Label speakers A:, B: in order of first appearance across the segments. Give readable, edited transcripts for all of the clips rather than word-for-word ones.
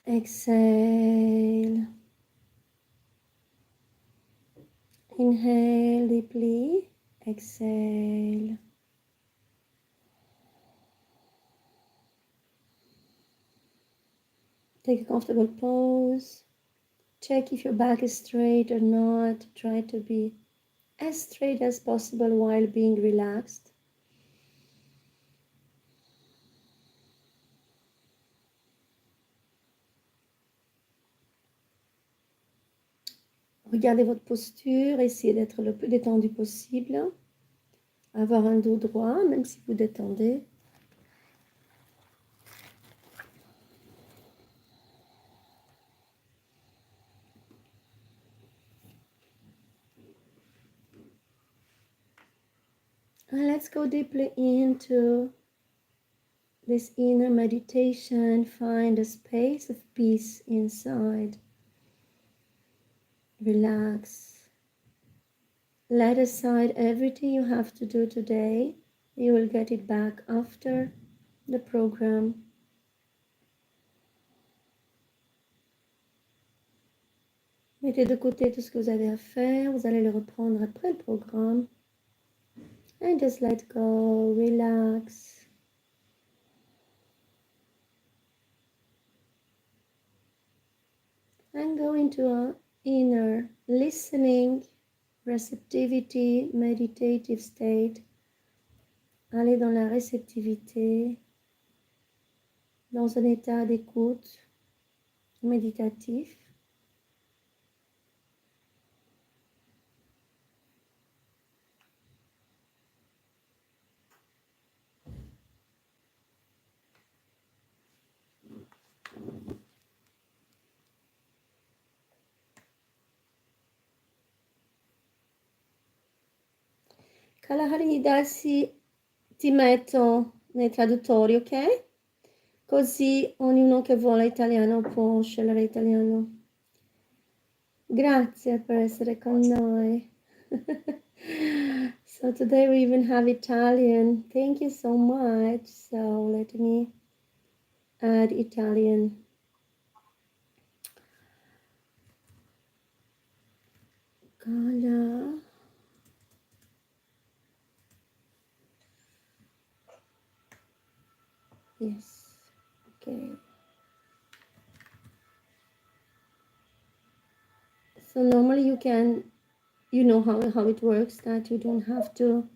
A: Exhale. Inhale deeply. Exhale. Take a comfortable pose. Check if your back is straight or not. Try to be as straight as possible while being relaxed. Regardez votre posture, essayez d'être le plus détendu possible. Avoir un dos droit, même si vous détendez. And let's go deeply into this inner meditation. Find a space of peace inside. Relax. Let aside everything you have to do today. You will get it back after the program. Mettez de côté tout ce que vous avez à faire. Vous allez le reprendre après le programme. And just let go. Relax. And go into an inner listening, receptivity, meditative state. Allez dans la réceptivité, dans un état d'écoute méditatif. Kalahari darsi ti metto nei traduttori, ok? Così ognuno che vuole italiano può scegliere italiano. Grazie per essere con noi. So today we even have Italian. Thank you so much. So let me add Italian. Kala. Yes. Okay. So normally you can, you know how it works, that you don't have to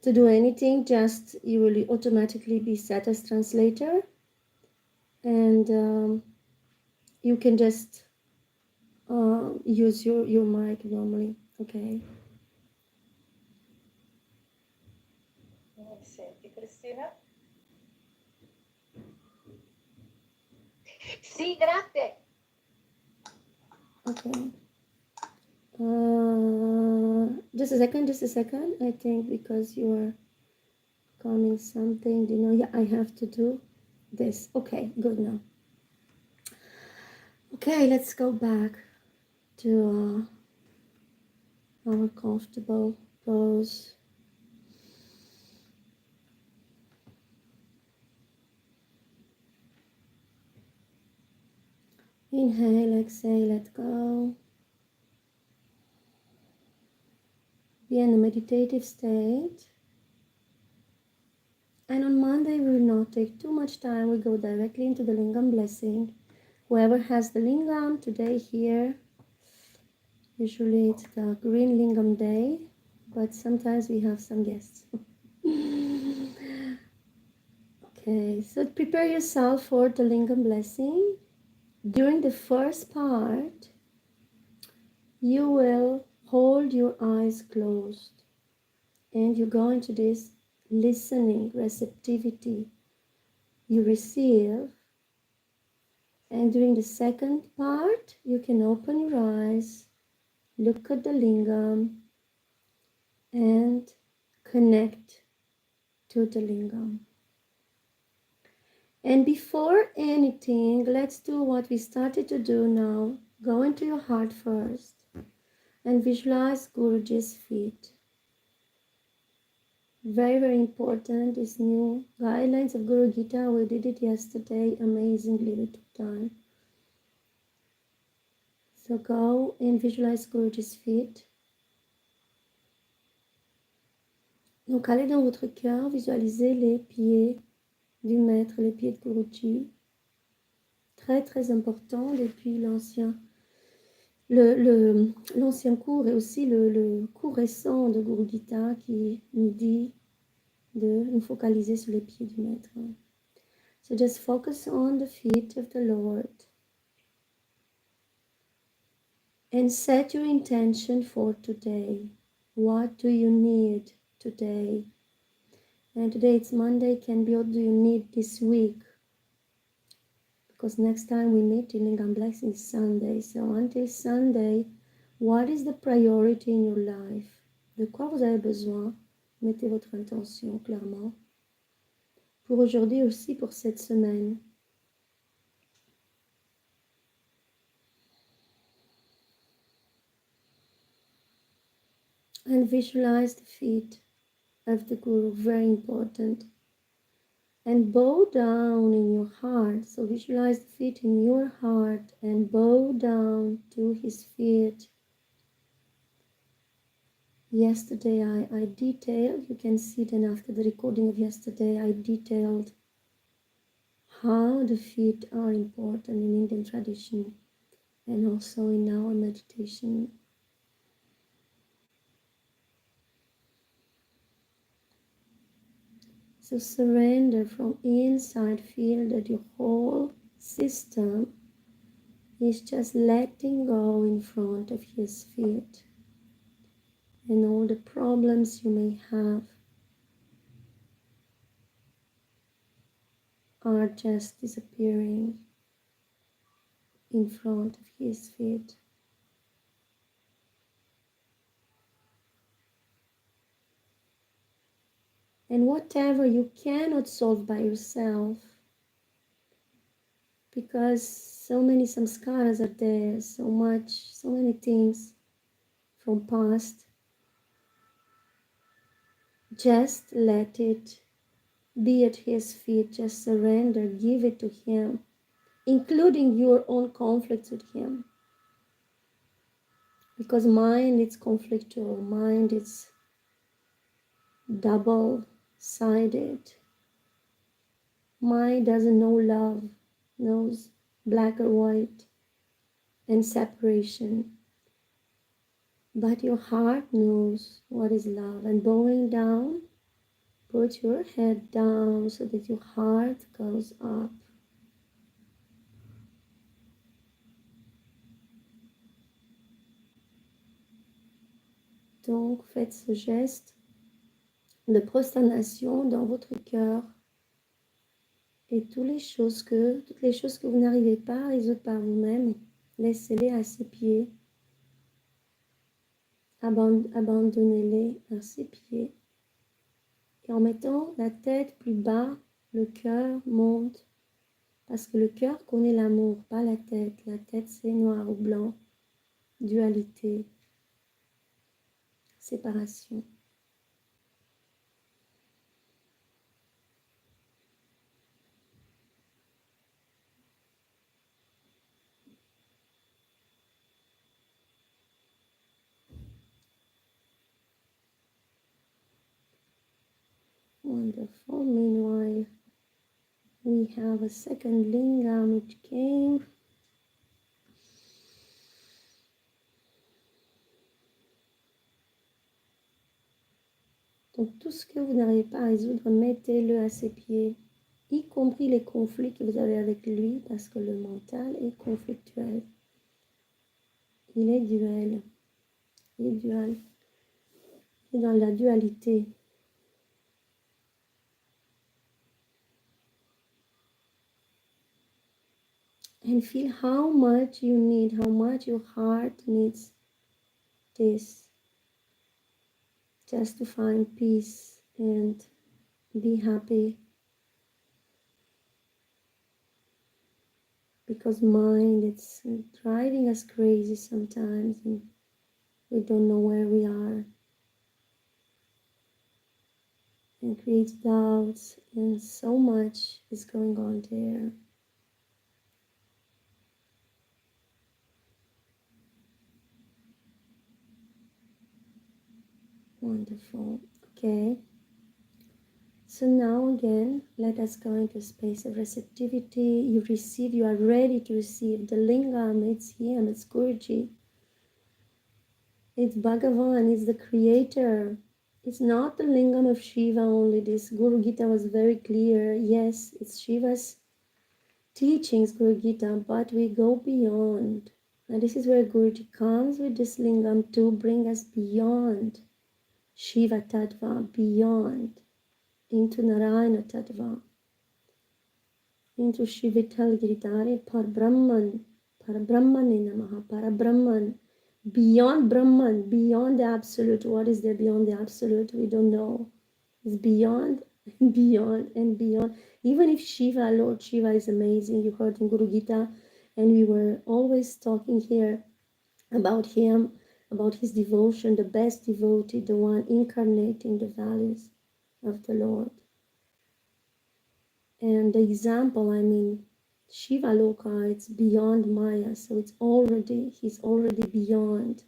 A: do anything, just you will automatically be set as translator, and you can just use your mic normally, okay?
B: Senti Cristina? Sì, grazie.
A: Okay. Just a second. I think because you are calling something, you know, yeah, I have to do this. Okay, good now. Okay, let's go back to our comfortable pose. Inhale, exhale, let go. Be in a meditative state. And on Monday, we will not take too much time. We go directly into the Lingam blessing. Whoever has the Lingam today here, usually it's the green Lingam day, but sometimes we have some guests. Okay, so prepare yourself for the Lingam blessing. During the first part, you will hold your eyes closed and you go into this listening receptivity you receive. And during the second part, you can open your eyes, look at the lingam, and connect to the lingam. And before anything, let's do what we started to do now. Go into your heart first and visualize Guruji's feet. Very, very important. This new guidelines of Guru Gita. We did it yesterday. Amazingly, we took time. So go and visualize Guruji's feet. Donc allez dans votre cœur, visualisez les pieds du maître, les pieds de Guruji. Très très important depuis l'ancien cours et aussi le cours récent de Guru Gita qui nous dit de nous focaliser sur les pieds du maître. So just focus on the feet of the Lord and set your intention for today. What do you need today? And today it's Monday. Can be what do you need this week? Because next time we meet in Lingam Blessing is Sunday. So until Sunday, what is the priority in your life? De quoi vous avez besoin? Mettez votre intention clairement. Pour aujourd'hui aussi, pour cette semaine. And visualize the feet of the Guru, very important. And bow down in your heart. So visualize the feet in your heart and bow down to his feet. Yesterday I detailed, you can see then after the recording of yesterday, I detailed how the feet are important in Indian tradition and also in our meditation. So surrender from inside, feel that your whole system is just letting go in front of his feet. And all the problems you may have are just disappearing in front of his feet. And whatever you cannot solve by yourself, because so many samskaras are there, so many things from past, just let it be at his feet, just surrender, give it to him, including your own conflicts with him. Because mind is conflictual, mind is double-sided. Mind doesn't know love, knows black or white and separation. But your heart knows what is love. And bowing down, put your head down so that your heart goes up. Donc, faites ce geste de prosternation dans votre cœur et toutes les choses que vous n'arrivez pas à résoudre par vous-même, laissez-les à ses pieds. Abandonnez-les à ses pieds. Et en mettant la tête plus bas, le cœur monte. Parce que le cœur connaît l'amour, pas la tête. La tête, c'est noir ou blanc. Dualité. Séparation. Wonderful. Meanwhile, we have a second lingam which came. Donc tout ce que vous n'arrivez pas à résoudre, mettez-le à ses pieds, y compris les conflits que vous avez avec lui, parce que le mental est conflictuel. Il est duel. Il est dual. Il est dans la dualité. And feel how much you need, how much your heart needs this. Just to find peace and be happy. Because mind, it's driving us crazy sometimes and we don't know where we are. and creates doubts, and so much is going on there. Wonderful. Okay. So now again, let us go into a space of receptivity. You receive, you are ready to receive the lingam. It's him, it's Guruji. It's Bhagavan, it's the creator. It's not the lingam of Shiva only. This Guru Gita was very clear. Yes, it's Shiva's teachings, Guru Gita, but we go beyond. And this is where Guruji comes with this lingam to bring us beyond Shiva Tattva, beyond into Narayana Tattva, into Shivital Giridhari, Parbrahman, Parabrahmane Namaha, Parabrahman, beyond Brahman, beyond the Absolute. What is there beyond the Absolute? We don't know. It's beyond and beyond and beyond. Even if Shiva, Lord Shiva is amazing, you heard in Guru Gita, and we were always talking here about him, about his devotion, the best devotee, the one incarnating the values of the Lord. And the example, I mean, Shiva Loka, it's beyond Maya, so he's already beyond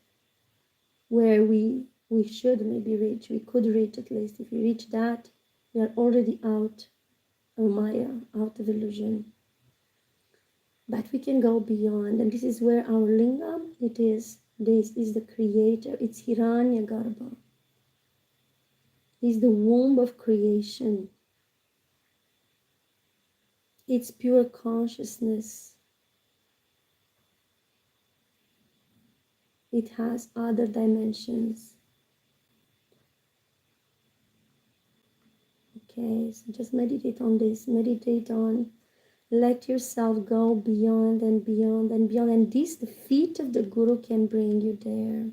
A: where we should maybe reach. We could reach at least. If we reach that, we are already out of Maya, out of illusion. But we can go beyond, and this is where our lingam, this is the creator. It's Hiranyagarbha. It's the womb of creation. It's pure consciousness. It has other dimensions. Okay, so just meditate on this. Meditate on, let yourself go beyond and beyond and beyond. And this, the feet of the Guru can bring you there.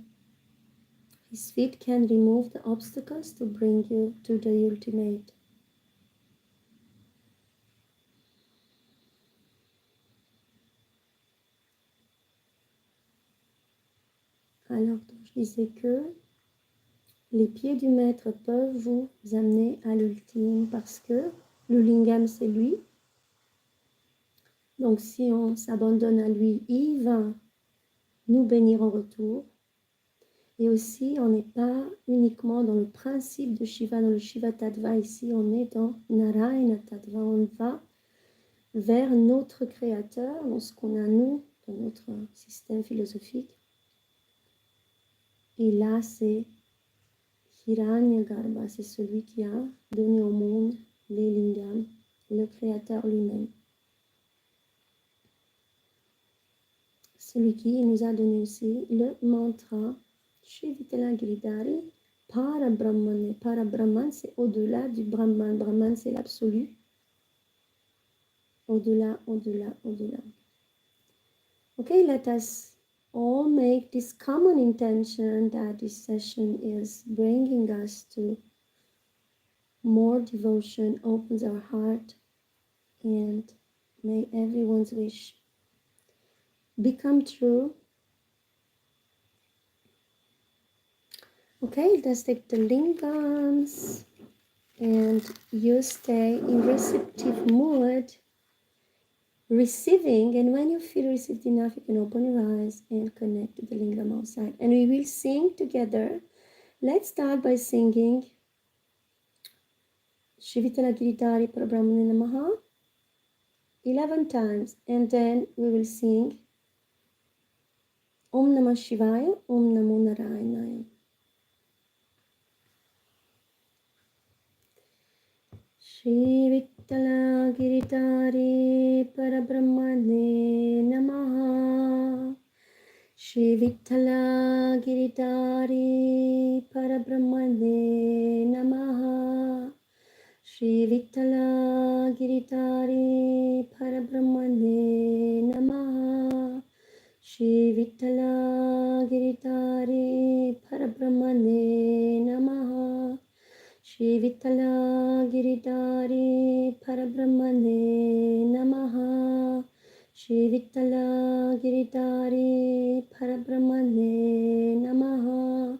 A: His feet can remove the obstacles to bring you to the ultimate. Alors, donc, je disais que les pieds du maître peuvent vous amener à l'ultime parce que le lingam, c'est lui. Donc, si on s'abandonne à lui, il va nous bénir en retour. Et aussi, on n'est pas uniquement dans le principe de Shiva, dans le Shiva Tattva. Ici, on est dans Narayana Tattva. On va vers notre créateur, dans ce qu'on a nous, dans notre système philosophique. Et là, c'est Hiranyagarbha, c'est celui qui a donné au monde les lingams, le créateur lui-même. Celui qui nous a donné aussi le mantra Shivitala Giridhari, Parabrahmane. Parabrahman, c'est au-delà du Brahman. Brahman, c'est l'absolu. Au-delà, au-delà, au-delà. Okay, let us all make this common intention that this session is bringing us to more devotion, opens our heart, and may everyone's wish become true. Okay, let's take the lingams and you stay in receptive mood, receiving, and when you feel received enough, you can open your eyes and connect to the lingam outside. And we will sing together. Let's start by singing Shivitala Giridhari Parabrahmane Namaha 11 times, and then we will sing Om Namah Shivaya, Om Namo Narayanaya. Shri Vittala Giridhari Parabrahmane Namaha. Shri Vittala Giridhari Parabrahmane Namaha. Shri Vittala Giridhari Parabrahmane Namaha. Shri Vittala Giridhari Parabrahmane Namaha. Shri Vittala Giridhari Parabrahmane Namaha. Shri Vittala Giridhari Parabrahmane Namaha.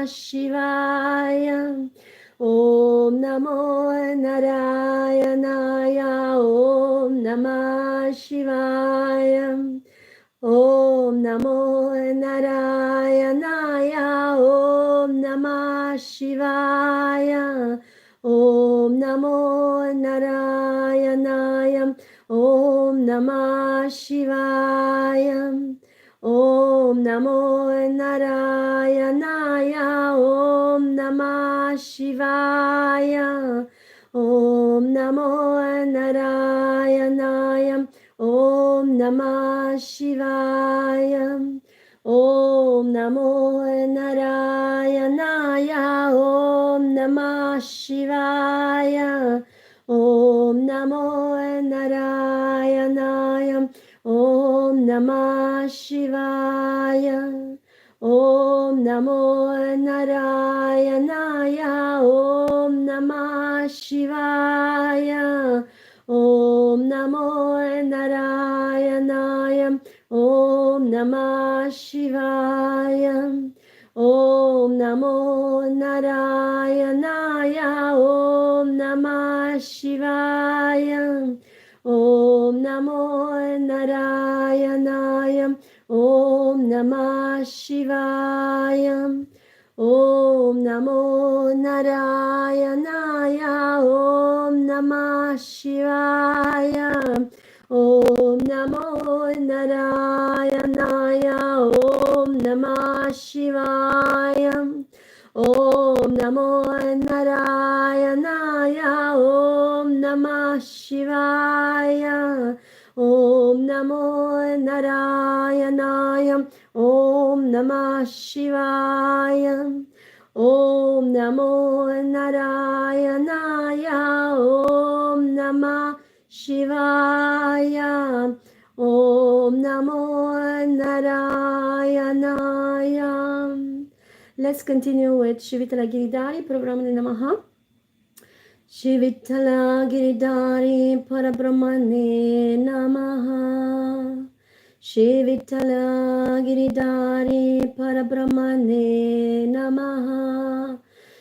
A: Namah Shivaya. Om Namo Narayanaya. Om Namah Shivaya. Om Namo Narayanaya. Om Namah Shivaya. Om Namo Narayanaya. Om Namah Shivaya. Om Namo Narayanaya. Om Namah Shivaya. Om Namo Narayanaya. Om Namah Shivaya. Om Namo Narayanaya. Om Namah Shivaya. Om Namo Narayanaya. Om Namah Shivaya. Om Namo Narayanaya. Om Namah Shivaya. Om Namo Narayanaya. Om Namah Shivaya. Om Namo Narayanaya. Om Namah Shivaya. Om Namo Narayanaya. Om Namah Shivaya. Om Namo Narayanaya. Om Namah Shivaya. Om Namo Narayanaya. Om Namah Shivaya. Om Namo Narayanaya. Om Namah Shivaya. Om Namo Narayanaya. Om Namah Shivaya. Om Namo Narayanaya. Om Namah Shivaya. Om Namo Narayanaya. Let's continue with Shri Vittala Giridhari Parabrahmane Namaha. Shri Vittala Giridhari Parabrahmane Namaha. Shri Vittala Giridhari Parabrahmane Namaha.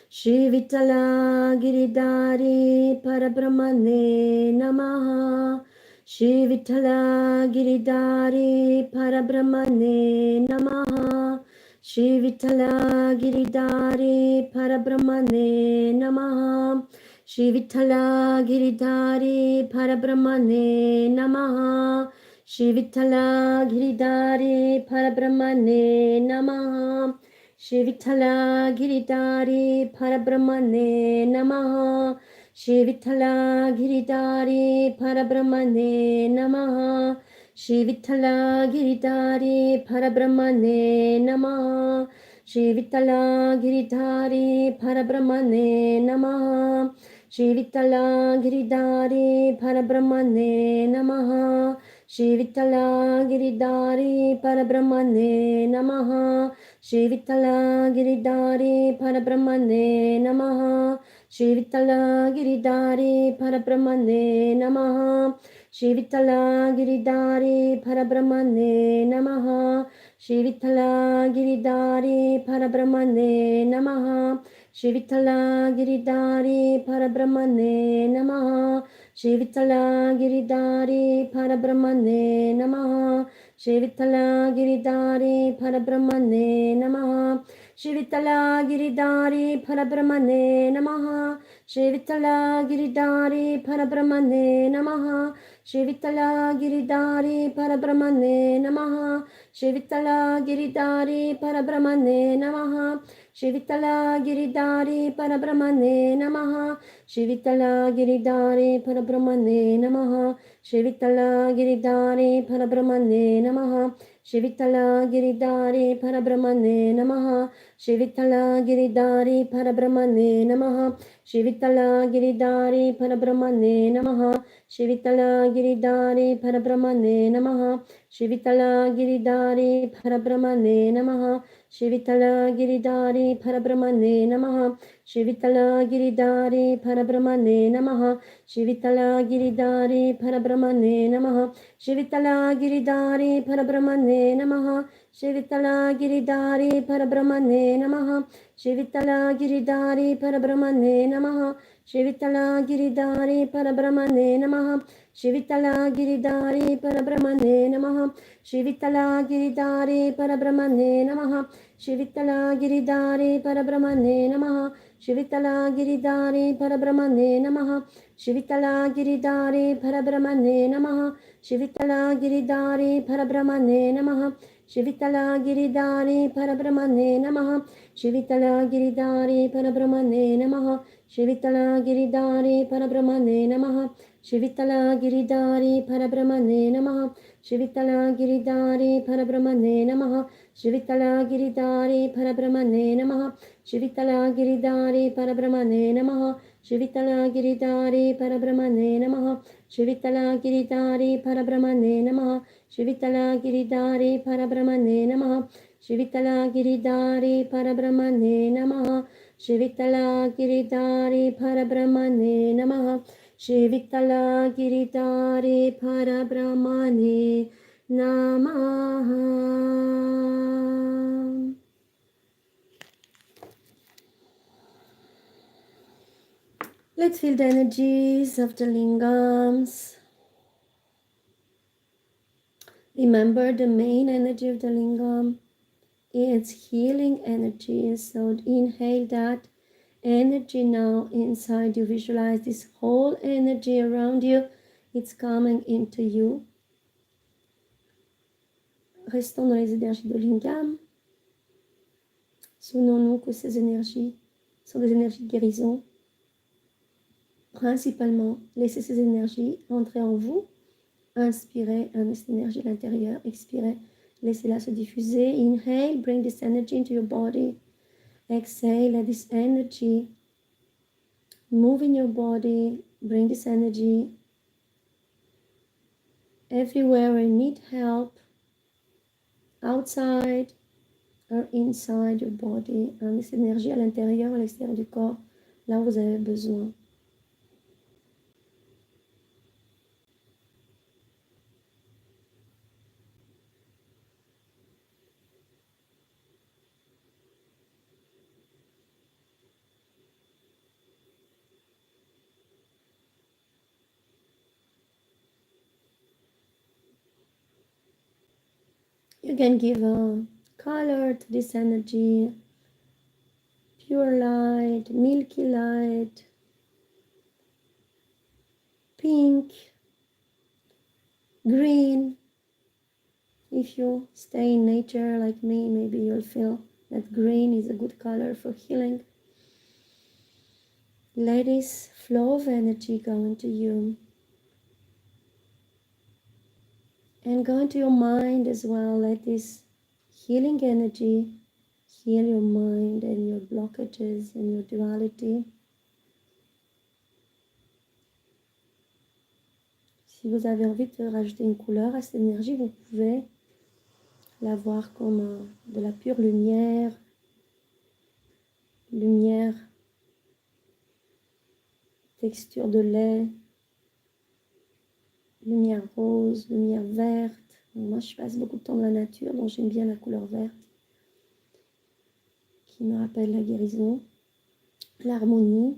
A: Shri Vittala Giridhari Parabrahmane Namaha. Shri Vittala Giridhari Parabrahmane Namaha. Shri Vittala Giridhari Parabrahmane Namaha. Shri Vittala Giridhari Parabrahmane Namaha. Shri Vittala Giridhari Parabrahmane Namaha. Shri Vittala Giridhari Parabrahmane Namaha. Shri Vittala Giridhari Parabrahmane Namaha. Shri Vittala Giridhari Parabrahmane Namaha. Shri Vittala Giridhari Parabrahmane Namaha. Shri Vittala Giridhari Parabrahmane Namaha. Shri Vittala Giridhari Parabrahmane Namaha. Shri Vittala Giridhari Parabrahmane Namaha. Shri Vittala Giridhari Parabrahmane Namaha. Shri Vittala Giridhari Parabrahmane Namaha. Shri Vittala Giridhari Parabrahmane Namaha. Shri Vittala Giridhari Parabrahmane Namaha. Shri Vittala Giridhari Parabrahmane Namaha. Shri Vittala Giridhari Parabrahmane Namaha. Shri Vittala Giridhari Parabrahmane Namaha. Shri Vittala Giridhari Parabrahmane Namaha. Shri Vittala Giridhari Parabrahmane Namaha. Shri Vittala Giridhari Parabrahmane Namaha. Shri Vittala Giridhari Parabrahmane Namaha. Shri Vittala Giridhari Parabrahmane Namaha. Shri Vittala Giridhari Parabrahmane Namaha. Shri Vittala Giridhari Parabrahmane Namaha. Shri Vittala Giridhari Parabrahmane Namaha. Shri Vittala Giridhari Parabrahmane Namaha. Shri Vittala Giridhari Parabrahmane Namaha. Shri Vittala Giridhari Parabrahmane Namaha. Shri Vittala Giridhari Parabrahmane Namaha. Shri Vittala Giridhari Parabrahmane Namaha. Shri Vittala Giridhari Parabrahmane Namaha. Shri Vittala Giridhari Parabrahmane Namaha. Shivitala Giridhari Parabrahmane Namaha. Shivitala Giridhari Parabrahmane Namaha. Shivitala Giridhari Parabrahmane Namaha. Shivitala Giridhari Parabrahmane Namaha. Shivitala Giridhari Parabrahmane Namaha. Shivitala Giridhari Parabrahmane Namaha. Shivitala Giridhari Parabrahmane Namaha. Shivitala Giridhari Parabrahmane Namaha. Shivitala Giridhari Parabrahmane Namaha. Shivitala Giridhari Parabrahmane Namaha. Shivitala Giridhari Parabrahmane Namaha. Shivitala Giridhari Parabrahmane Namaha. Shivitala Giridhari Parabrahmane Namaha. Shivitala Giridhari Parabrahmane Namaha. Shivitala Giridhari Parabrahmane Namaha. Shivitala Giridhari Parabrahmane Namaha. Shivitala Giridhari Parabrahmane Namaha. Shivitala Giridhari Parabrahmane Namaha. Shivitala Giridhari Parabrahmane Namaha. Shivitala Giridhari Parabrahmane Namaha. Shivitala Giridhari Parabrahmane Namaha. Shivitala Giridhari Parabrahmane Namaha. Let's feel the energies of the lingams. Remember the main energy of the lingam. It's healing energy. So inhale that energy now inside you. Visualize this whole energy around you. It's coming into you. Restons dans les énergies de lingam. Souvenons-nous que ces énergies sont des énergies de guérison. Principalement, laissez ces énergies entrer en vous. Inspirez, amenez cette énergie à l'intérieur. Expirez, laissez-la se diffuser. Inhale, bring this energy into your body. Exhale, let this energy move in your body. Bring this energy everywhere where you need help, outside or inside your body. Amenez cette énergie à l'intérieur, à l'extérieur du corps, là où vous avez besoin. You can give a color to this energy, pure light, milky light, pink, green. If you stay in nature like me, maybe you'll feel that green is a good color for healing. Let this flow of energy go into you. And go into your mind as well. Let this healing energy heal your mind and your blockages and your duality. Si vous avez envie de rajouter une couleur à cette énergie, vous pouvez la voir comme de la pure lumière. Lumière, texture de lait, lumière rose, lumière verte. Moi, je passe beaucoup de temps dans la nature, donc j'aime bien la couleur verte qui me rappelle la guérison, l'harmonie.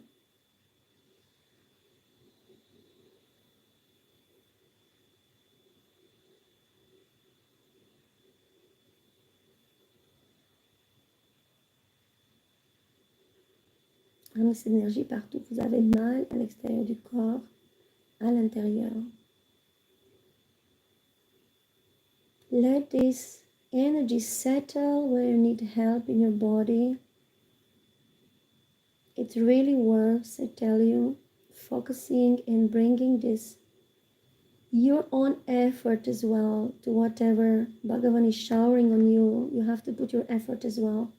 A: Amenez cette énergie partout où vous avez mal, à l'extérieur du corps, à l'intérieur. Let this energy settle where you need help in your body. It really works, I tell you, focusing and bringing this, your own effort as well, to whatever Bhagavan is showering on you. You have to put your effort as well.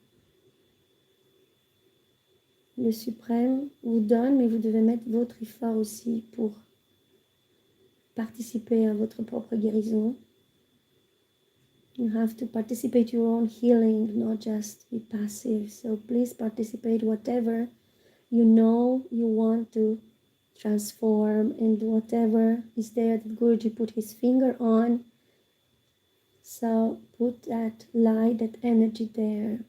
A: Le Suprême vous donne, mais vous devez mettre votre effort aussi pour participer à votre propre guérison. You have to participate your own healing, not just be passive. So please participate whatever you know you want to transform, and whatever is there that Guruji put his finger on, So put that light, that energy there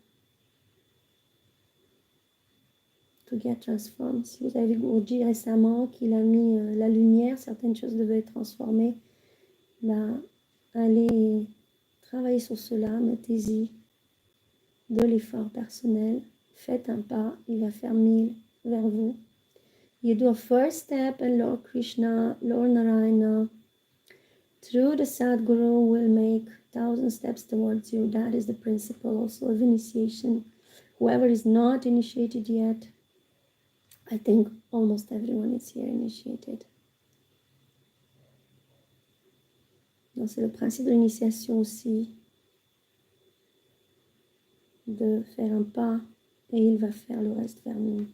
A: to get transformed. Si vous avez vu Guruji récemment qu'il a mis la lumière, certaines choses devaient être transformées, bah, allez travailler sur cela, mettez-y de l'effort personnel, faites un pas, il va faire 1000 vers vous. You do a first step and Lord Krishna, Lord Narayana, through the Sadguru will make 1,000 steps towards you. That is the principle also of initiation. Whoever is not initiated yet, I think almost everyone is here initiated. Donc c'est le principe de l'initiation aussi, de faire un pas et il va faire le reste vers nous.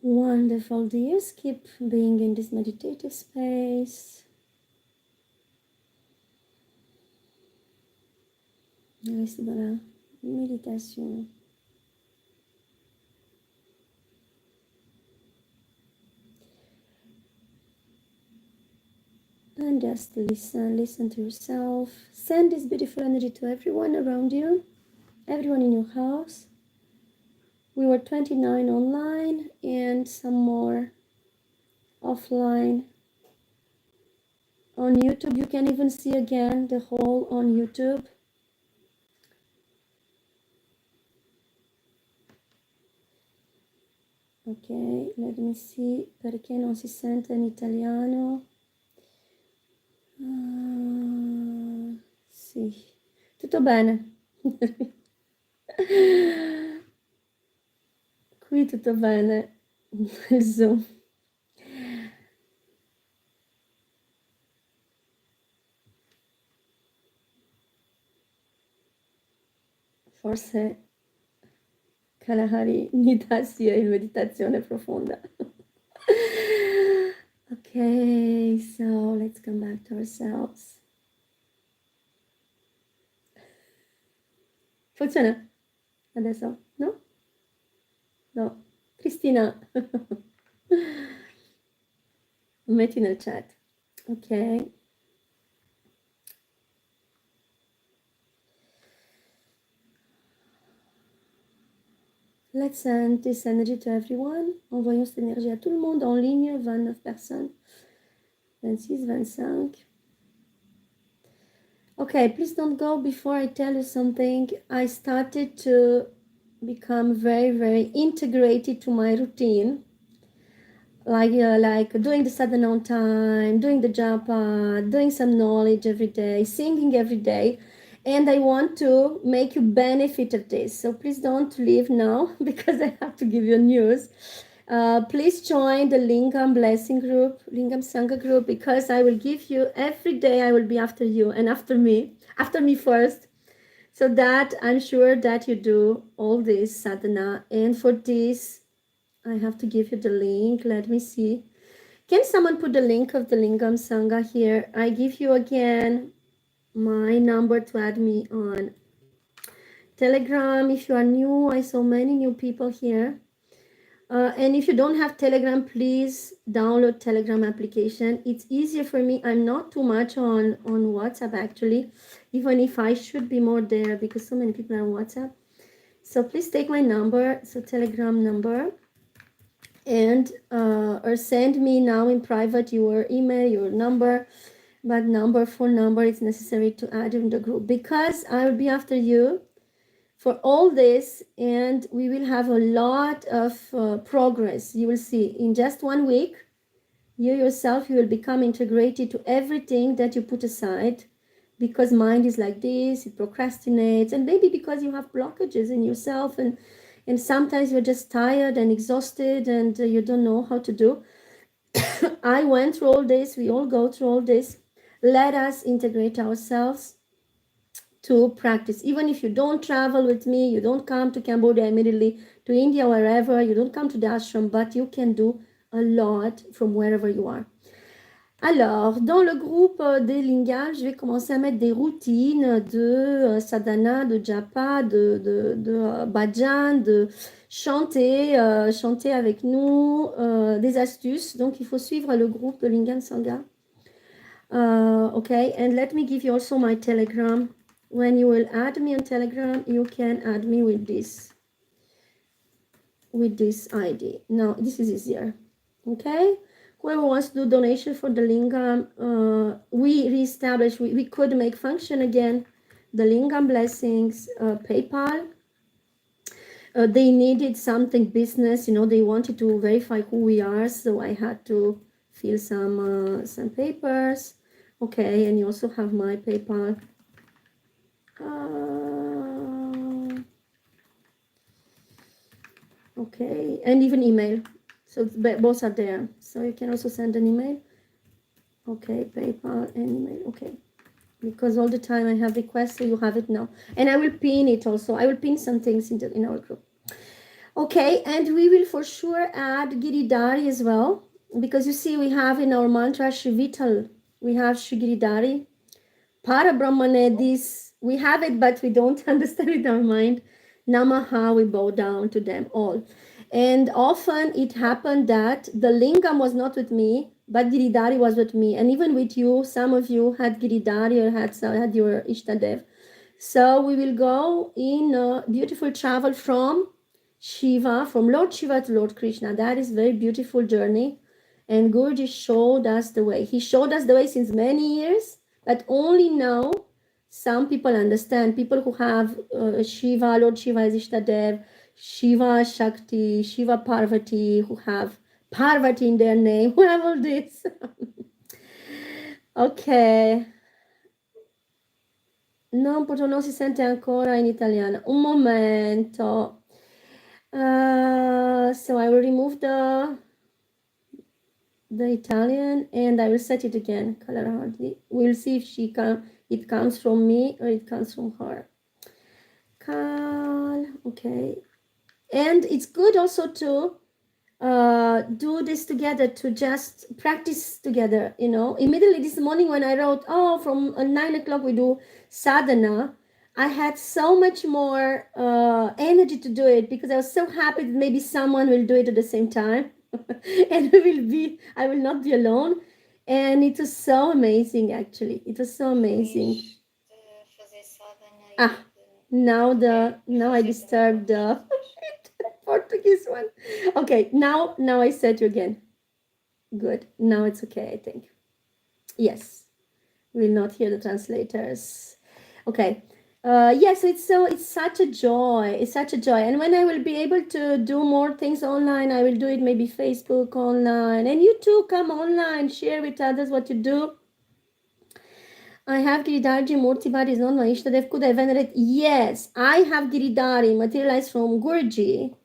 A: Wonderful, dears. Keep being in this meditative space. Restez dans la méditation. And just listen to yourself. Send this beautiful energy to everyone around you, everyone in your house. We were 29 online and some more offline. On YouTube, you can even see again the whole on YouTube. Ok, let me see, perché non si sente in italiano? Sì, tutto bene. Qui tutto bene, il Zoom. Forse Kalahari Nida sia in meditazione profonda. Okay, so let's come back to ourselves. Funziona? Adesso? No? No. Cristina. Metti nel chat. Ok. Let's send this energy to everyone. Envoyons cette énergie à tout le monde en ligne, 29 personnes. 26, 25. Okay, please don't go before I tell you something. I started to become very, very integrated to my routine. Like doing the sadhana on time, doing the japa, doing some knowledge every day, singing every day. And I want to make you benefit of this. So please don't leave now because I have to give you news. Please join the Lingam Blessing group, Lingam Sangha group, because I will give you every day. I will be after you and after me first, so that I'm sure that you do all this sadhana. And for this, I have to give you the link. Let me see. Can someone put the link of the Lingam Sangha here? I give you again my number to add me on Telegram. If you are new, I saw many new people here. And if you don't have Telegram, please download Telegram application. It's easier for me. I'm not too much on WhatsApp actually, even if I should be more there because so many people are on WhatsApp. So please take my number, so Telegram number, and or send me now in private your email, your number, but phone number is necessary to add in the group because I will be after you for all this, and we will have a lot of progress. You will see in just 1 week, you yourself, you will become integrated to everything that you put aside because mind is like this, it procrastinates, and maybe because you have blockages in yourself, and sometimes you're just tired and exhausted and you don't know how to do. I went through all this, we all go through all this. Let us integrate ourselves to practice. Even if you don't travel with me, you don't come to Cambodia immediately, to India, wherever, you don't come to the ashram, but you can do a lot from wherever you are. Alors, dans le groupe des lingams, je vais commencer à mettre des routines de sadhana, de japa, de bhajan, de chanter avec nous, des astuces. Donc, il faut suivre le groupe de Lingam Sangha. Okay, and let me give you also my Telegram. When you will add me on Telegram, you can add me with this ID. Now this is easier. Okay, whoever wants to do donation for the lingam, we reestablished, we could make function again the lingam blessings, PayPal. They needed something business, you know, they wanted to verify who we are, so I had to fill some papers. Okay, and you also have my PayPal. Okay, and even email. So both are there. So you can also send an email. Okay, PayPal and email. Okay, because all the time I have requests, so you have it now. And I will pin it also. I will pin some things in our group. Okay, and we will for sure add Giridhari as well, because you see we have in our mantra Shri Vital, we have Shri Giridhari. Parabrahmane, this, we have it, but we don't understand it in our mind. Namaha, we bow down to them all. And often it happened that the lingam was not with me, but Giridhari was with me. And even with you, some of you had Giridhari or had your Ishtadev. So we will go in a beautiful travel from Shiva, from Lord Shiva to Lord Krishna. That is very beautiful journey. And Guruji showed us the way. He showed us the way since many years, but only now some people understand. People who have Shiva, Lord Shiva is Ishtadev, Shiva Shakti, Shiva Parvati, who have Parvati in their name, who have all this. Ok. No, purtroppo non si sente ancora in italiano. Un momento. So I will remove the Italian and I will set it again. We'll see if it comes from me or it comes from her. Okay. And it's good also to do this together, to just practice together, you know. Immediately this morning when I wrote, from 9 o'clock we do sadhana, I had so much more energy to do it because I was so happy that maybe someone will do it at the same time. And I will not be alone. And it was so amazing, actually. It was so amazing. Now I disturbed the Portuguese one. Okay, now I said you again. Good. Now it's okay, I think. Yes. We'll not hear the translators. Okay. Yes, it's such a joy. It's such a joy. And when I will be able to do more things online, I will do it maybe Facebook online. And you too, come online, share with others what you do. I have Giridhari Murti, but is not my Ishtadev. Could I venerate? Yes, I have Giridhari materialized from Guruji.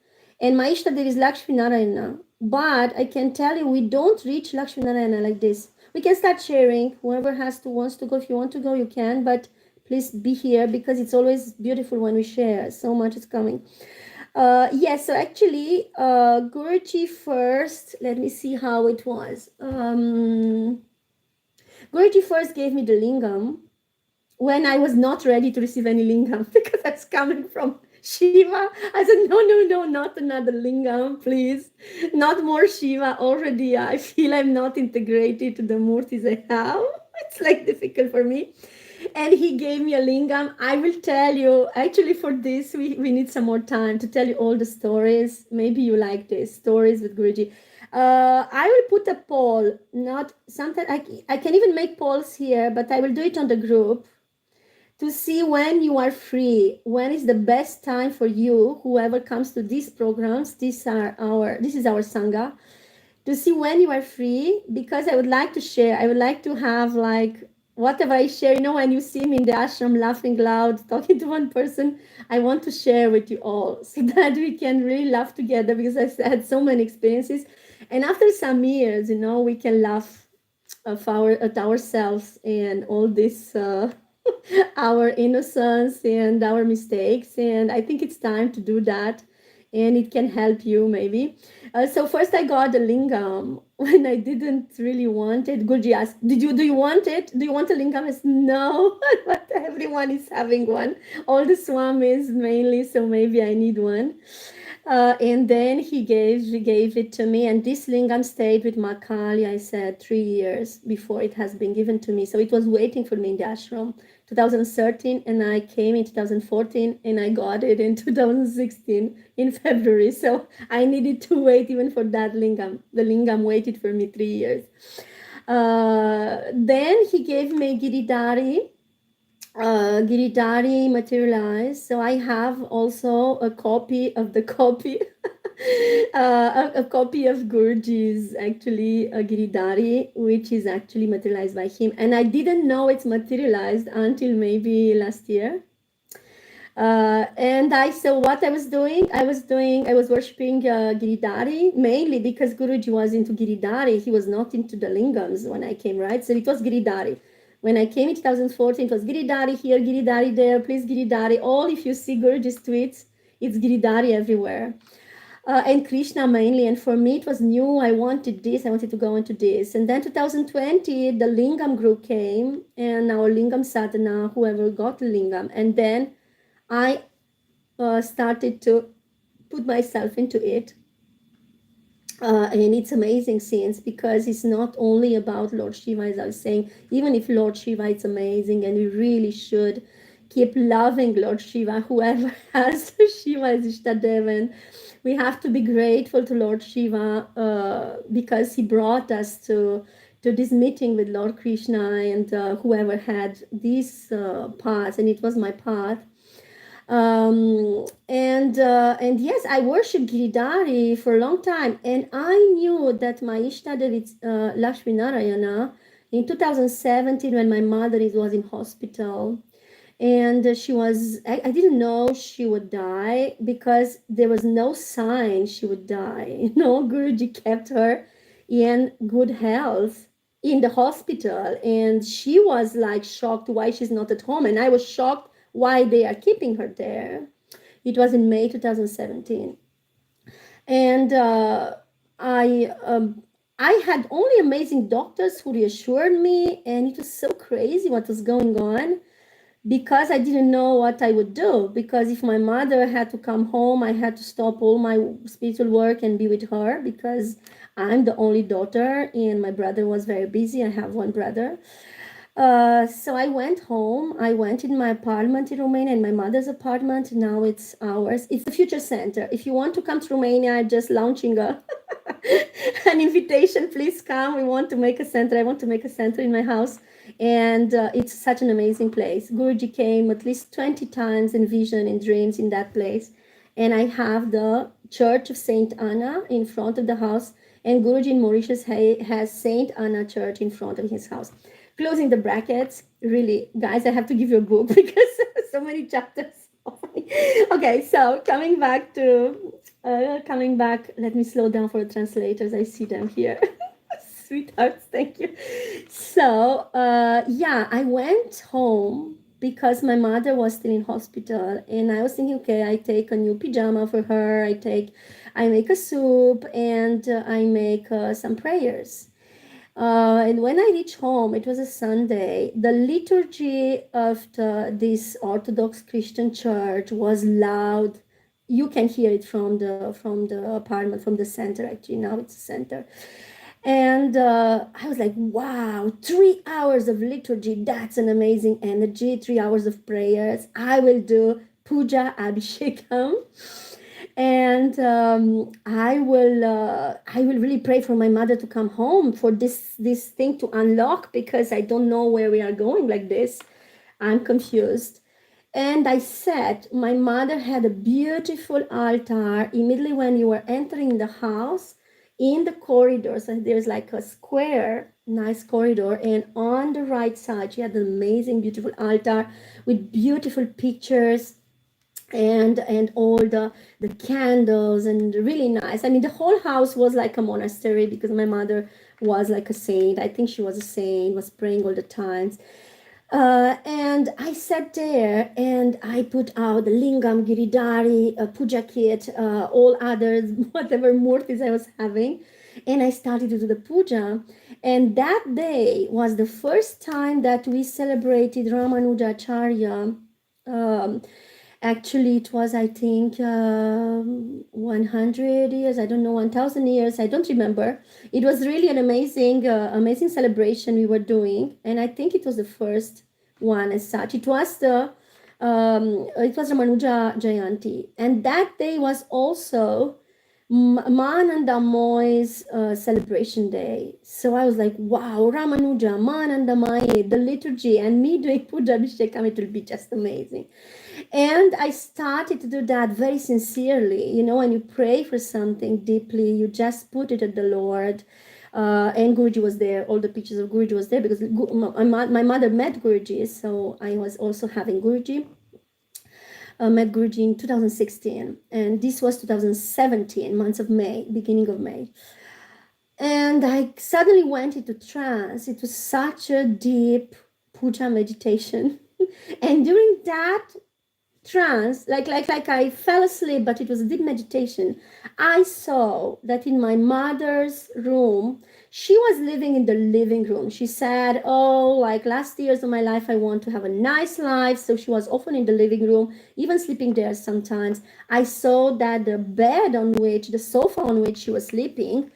A: And my Ishtadev is Lakshmi Narayana. But I can tell you, we don't reach Lakshmi Narayana like this. We can start sharing. Whoever wants to go, if you want to go, you can. But please be here because it's always beautiful when we share. So much is coming. Yes, so actually, Guruji first, let me see how it was. Guruji first gave me the lingam when I was not ready to receive any lingam because that's coming from Shiva. I said, no, not another lingam, please. Not more Shiva. Already I feel I'm not integrated to the murtis I have. It's like difficult for me. And he gave me a lingam. I will tell you, actually for this, we need some more time to tell you all the stories. Maybe you like this, stories with Guruji. I will put a poll, not sometimes I can even make polls here, but I will do it on the group to see when you are free, when is the best time for you, whoever comes to these programs, this is our Sangha, to see when you are free, because I would like to share. I would like to have like whatever I share, you know, when you see me in the ashram laughing loud, talking to one person, I want to share with you all so that we can really laugh together because I've had so many experiences. And after some years, you know, we can laugh at ourselves and all this, our innocence and our mistakes. And I think it's time to do that. And it can help you maybe. So first I got the lingam when I didn't really want it. Guruji asked, do you want it? Do you want a lingam? I said, no, but everyone is having one. All the swamis mainly, so maybe I need one. And then he gave it to me, and this lingam stayed with Makali, I said, 3 years before it has been given to me. So it was waiting for me in the ashram 2013, and I came in 2014, and I got it in 2016 in February. So I needed to wait even for that lingam. The lingam waited for me 3 years. Then he gave me Giridhari. Giridhari materialized. So I have also a copy of the copy, a copy of Guruji's actually Giridhari, which is actually materialized by him. And I didn't know it's materialized until maybe last year. And so what I was doing, I was worshipping Giridhari mainly because Guruji was into Giridhari. He was not into the lingams when I came, right? So it was Giridhari. When I came in 2014, it was Giridhari here, Giridhari there, please Giridhari. All if you see Guruji's tweets, it's Giridhari everywhere. And Krishna mainly. And for me, it was new. I wanted this. I wanted to go into this. And then 2020, the Lingam group came, and our Lingam sadhana, whoever got the Lingam. And then I started to put myself into it. And it's amazing since, because it's not only about Lord Shiva, as I was saying, even if Lord Shiva is amazing and we really should keep loving Lord Shiva, whoever has Shiva as Ishtadevan, we have to be grateful to Lord Shiva because he brought us to this meeting with Lord Krishna and whoever had this path, and it was my path. And yes, I worshiped Giridhari for a long time, and I knew that my Ishtadev is Lakshmi Narayana in 2017 when my mother was in hospital, and she was I didn't know she would die because there was no sign she would die. Guruji kept her in good health in the hospital, and she was like shocked why she's not at home, and I was shocked why they are keeping her there. It was in May 2017. And I had only amazing doctors who reassured me, and it was so crazy what was going on because I didn't know what I would do. Because if my mother had to come home, I had to stop all my spiritual work and be with her because I'm the only daughter and my brother was very busy. I have one brother. So I went home. I went in my apartment in Romania, in my mother's apartment. Now it's ours. It's the future center. If you want to come to Romania, just launching an invitation, please come. We want to make a center. I want to make a center in my house. And it's such an amazing place. Guruji came at least 20 times in vision, in dreams in that place. And I have the Church of Saint Anna in front of the house. And Guruji in Mauritius has Saint Anna Church in front of his house. Closing the brackets, really, guys, I have to give you a book because so many chapters. Okay, so coming back, let me slow down for the translators. I see them here. Sweethearts, thank you. So, I went home because my mother was still in hospital, and I was thinking, okay, I take a new pajama for her. I make a soup, and I make some prayers. And when I reached home, it was a Sunday. The liturgy of this Orthodox Christian church was loud. You can hear it from the apartment, from the center. Actually, now it's a center. And I was like, wow, 3 hours of liturgy. That's an amazing energy. 3 hours of prayers. I will do puja abhishekam. And I will really pray for my mother to come home, for this thing to unlock, because I don't know where we are going like this. I'm confused. And I said, my mother had a beautiful altar immediately when you were entering the house. In the corridor, so there's like a square, nice corridor, and on the right side she had an amazing, beautiful altar with beautiful pictures and all the candles, and really nice. I mean, the whole house was like a monastery because my mother was like a saint. I think she was a saint, was praying all the times. And I sat there and I put out the lingam, giridhari, puja kit, all others, whatever murtis I was having, and I started to do the puja. And that day was the first time that we celebrated Ramanujacharya Actually, it was, I think, 100 years, I don't know, 1,000 years, I don't remember. It was really an amazing celebration we were doing. And I think it was the first one as such. It was Ramanuja Jayanti. And that day was also Mananda Moy's celebration day. So I was like, wow, Ramanuja, Mananda Mai, the liturgy, and me doing Puja Abhishekam, it will be just amazing. And I started to do that very sincerely. You know, when you pray for something deeply, you just put it at the Lord. And Guruji was there. All the pictures of Guruji was there because my mother met Guruji. So I was also having Guruji. Met Guruji in 2016. And this was 2017, months of May, beginning of May. And I suddenly went into trance. It was such a deep puja meditation. And during that trance, like I fell asleep, but it was a deep meditation. I saw that in my mother's room, she was living in the living room. She said, oh, like last years of my life, I want to have a nice life. So she was often in the living room, even sleeping there sometimes. I saw that the sofa on which she was sleeping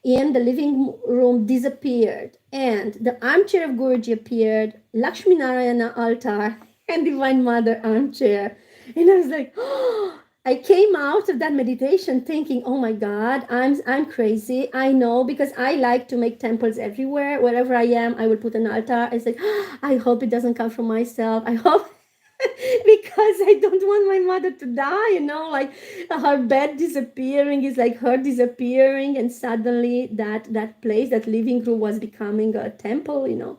A: in the living room disappeared. And the armchair of Guruji appeared, Lakshmi Narayana altar, and Divine Mother armchair. And I was like, oh, I came out of that meditation thinking, oh my God, I'm crazy. I know, because I like to make temples everywhere. Wherever I am, I will put an altar. I said, oh, I hope it doesn't come from myself. I hope because I don't want my mother to die, you know, like her bed disappearing is like her disappearing. And suddenly that place, that living room was becoming a temple, you know.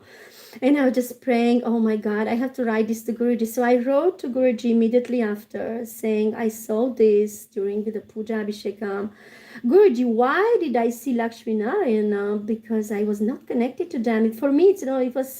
A: And I was just praying, oh my God, I have to write this to Guruji. So I wrote to Guruji immediately after saying, I saw this during the Puja Abhishekam. Guruji, why did I see Lakshmi Narayana? Because I was not connected to them. For me, it's, you know, it was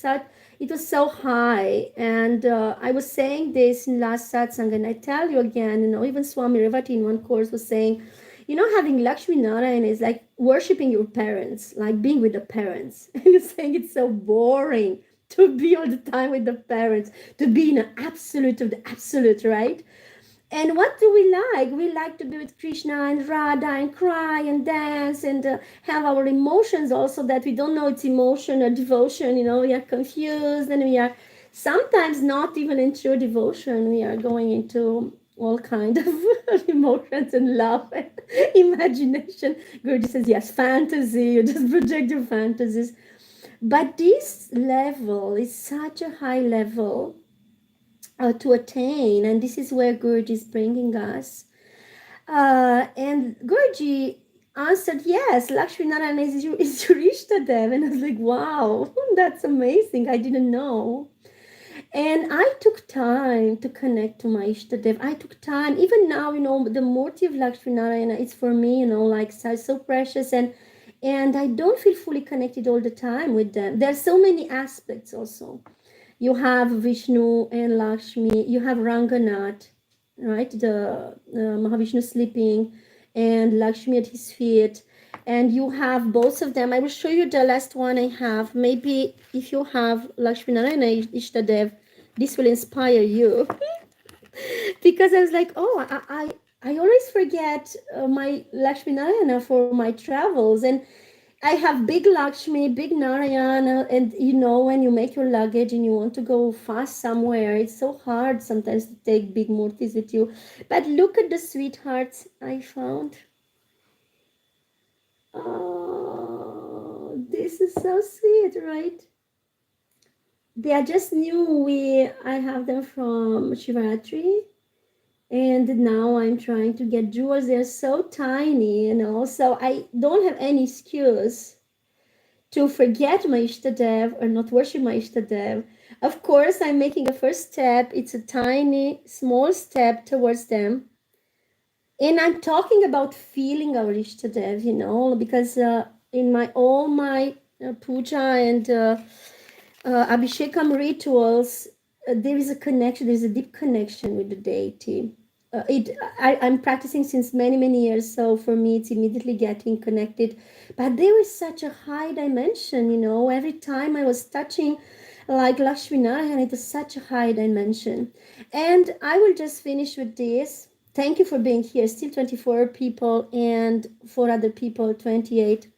A: so high. And I was saying this in last satsang, and I tell you again, you know, even Swami Revati in one course was saying, you know, having Lakshmi Narayana is like worshiping your parents, like being with the parents. And you're saying it's so boring to be all the time with the parents, to be in an absolute of the absolute, right? And what do we like? We like to be with Krishna and Radha and cry and dance and have our emotions also that we don't know it's emotion or devotion. You know, we are confused and we are sometimes not even in true devotion. We are going into all kind of emotions and love and imagination. Guruji says, yes, fantasy. You just project your fantasies. But this level is such a high level to attain, and this is where Guruji is bringing us. And Guruji answered, yes, Lakshmi Narayana is your Ishtadev. And I was like, wow, that's amazing. I didn't know. And I took time to connect to my Ishtadev. I took time, even now, you know, the Murti of Lakshmi Narayana is for me, you know, like so precious. And I don't feel fully connected all the time with them. There are so many aspects also. You have Vishnu and Lakshmi, you have Ranganath, right? The Mahavishnu sleeping and Lakshmi at his feet. And you have both of them. I will show you the last one I have. Maybe if you have Lakshmi Narayana Ishtadev, this will inspire you. Because I was like, oh, I always forget my Lakshmi Narayana for my travels. And I have big Lakshmi, big Narayana, and you know, when you make your luggage and you want to go fast somewhere, it's so hard sometimes to take big murtis with you. But look at the sweethearts I found. Oh, this is so sweet, right? They are just new. I have them from Shivaratri. And now I'm trying to get jewels. They're so tiny, you know, so I don't have any excuse to forget my Ishtadev or not worship my Ishtadev. Of course, I'm making a first step. It's a tiny, small step towards them. And I'm talking about feeling our Ishtadev, you know, because in all my puja and Abhishekam rituals, there is a connection, there's a deep connection with the deity. I'm practicing since many years, so for me it's immediately getting connected. But there was such a high dimension, you know. Every time I was touching like Lakshminarayan, it is such a high dimension. And I will just finish with this. Thank you for being here. Still 24 people, and for other people, 28.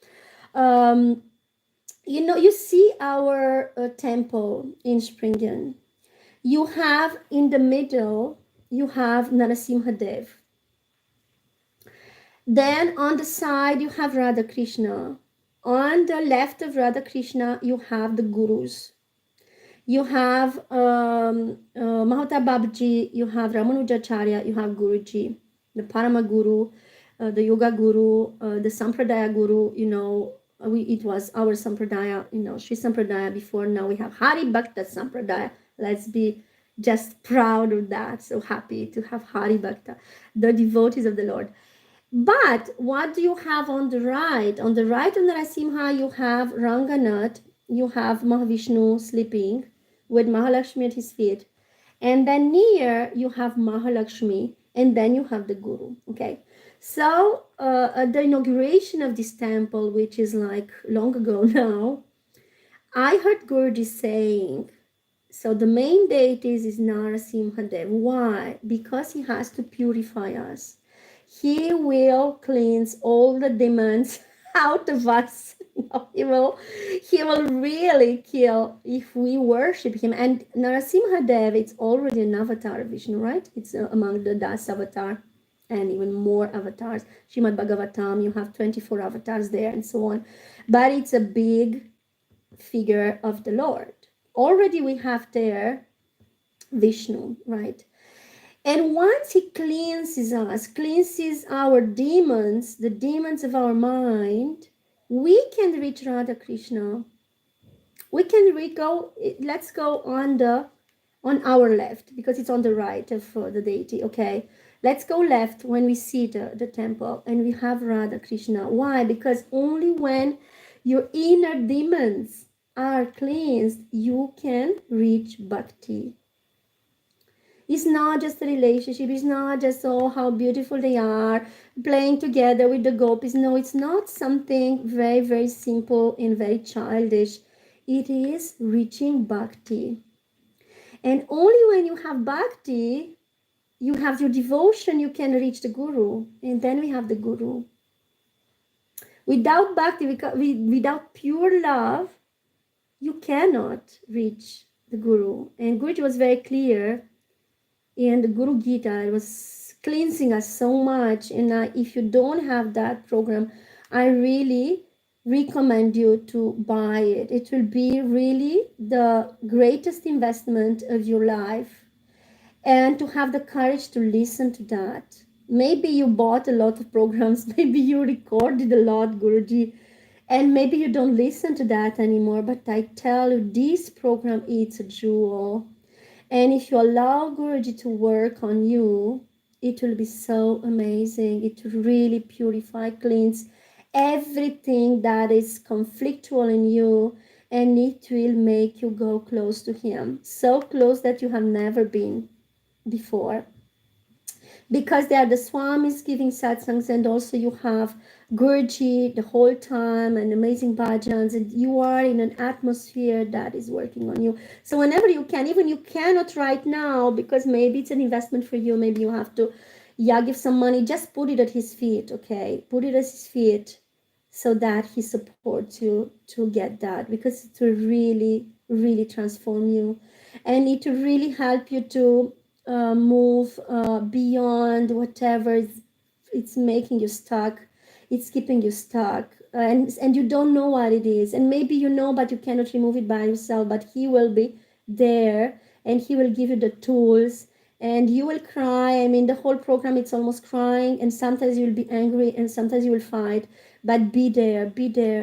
A: Um, you see our temple in Springen. You have in the middle, you have Narasimhadev. Then on the side, you have Radha Krishna. On the left of Radha Krishna, you have the gurus. You have Mahata Babaji, you have Ramanujacharya, you have Guruji, the Parama Guru, the Yoga Guru, the Sampradaya Guru. It was our Sampradaya, Sri Sampradaya before. Now we have Hari Bhakta Sampradaya. Let's be just proud of that. So happy to have Hari Bhakta, the devotees of the Lord. But what do you have on the right? On the right of Narasimha, you have Ranganath, you have Mahavishnu sleeping with Mahalakshmi at his feet. And then near, you have Mahalakshmi, and then you have the Guru. Okay. So at the inauguration of this temple, which is like long ago now, I heard Guruji saying, so the main deity is Narasimhadev. Why? Because he has to purify us. He will cleanse all the demons out of us. He will really kill if we worship him. And Narasimhadev, it's already an avatar of Vishnu, right? It's among the Das avatar and even more avatars. Srimad Bhagavatam, you have 24 avatars there and so on. But it's a big figure of the Lord. Already we have there Vishnu, right? And once he cleanses us, cleanses our demons, the demons of our mind, we can reach Radha Krishna. We can let's go on our left, because it's on the right of the deity, okay? Let's go left when we see the temple, and we have Radha Krishna. Why? Because only when your inner demons are cleansed, you can reach bhakti. It's not just a relationship. It's not just, oh, how beautiful they are, playing together with the gopis. No, it's not something very, very simple and very childish. It is reaching bhakti. And only when you have bhakti, you have your devotion, you can reach the Guru. And then we have the Guru. Without bhakti, without pure love, you cannot reach the Guru. And Guruji was very clear in the Guru Gita. It was cleansing us so much. And if you don't have that program, I really recommend you to buy it. It will be really the greatest investment of your life. And to have the courage to listen to that. Maybe you bought a lot of programs, maybe you recorded a lot, Guruji, and maybe you don't listen to that anymore. But I tell you, this program is a jewel. And if you allow Guruji to work on you, it will be so amazing. It will really purify, cleanse everything that is conflictual in you, and it will make you go close to him. So close that you have never been before. Because they are the Swamis giving satsangs, and also you have Guruji the whole time and amazing bhajans, and you are in an atmosphere that is working on you. So whenever you can, even you cannot right now, because maybe it's an investment for you, maybe you have to give some money, just put it at his feet, okay? Put it at his feet so that he supports you to get that, because it will really, really transform you, and it will really help you to move beyond whatever it's making you stuck. It's keeping you stuck, and you don't know what it is, and maybe you know, but you cannot remove it by yourself. But he will be there, and he will give you the tools, and you will cry. I mean, the whole program, it's almost crying, and sometimes you will be angry, and sometimes you will fight. But be there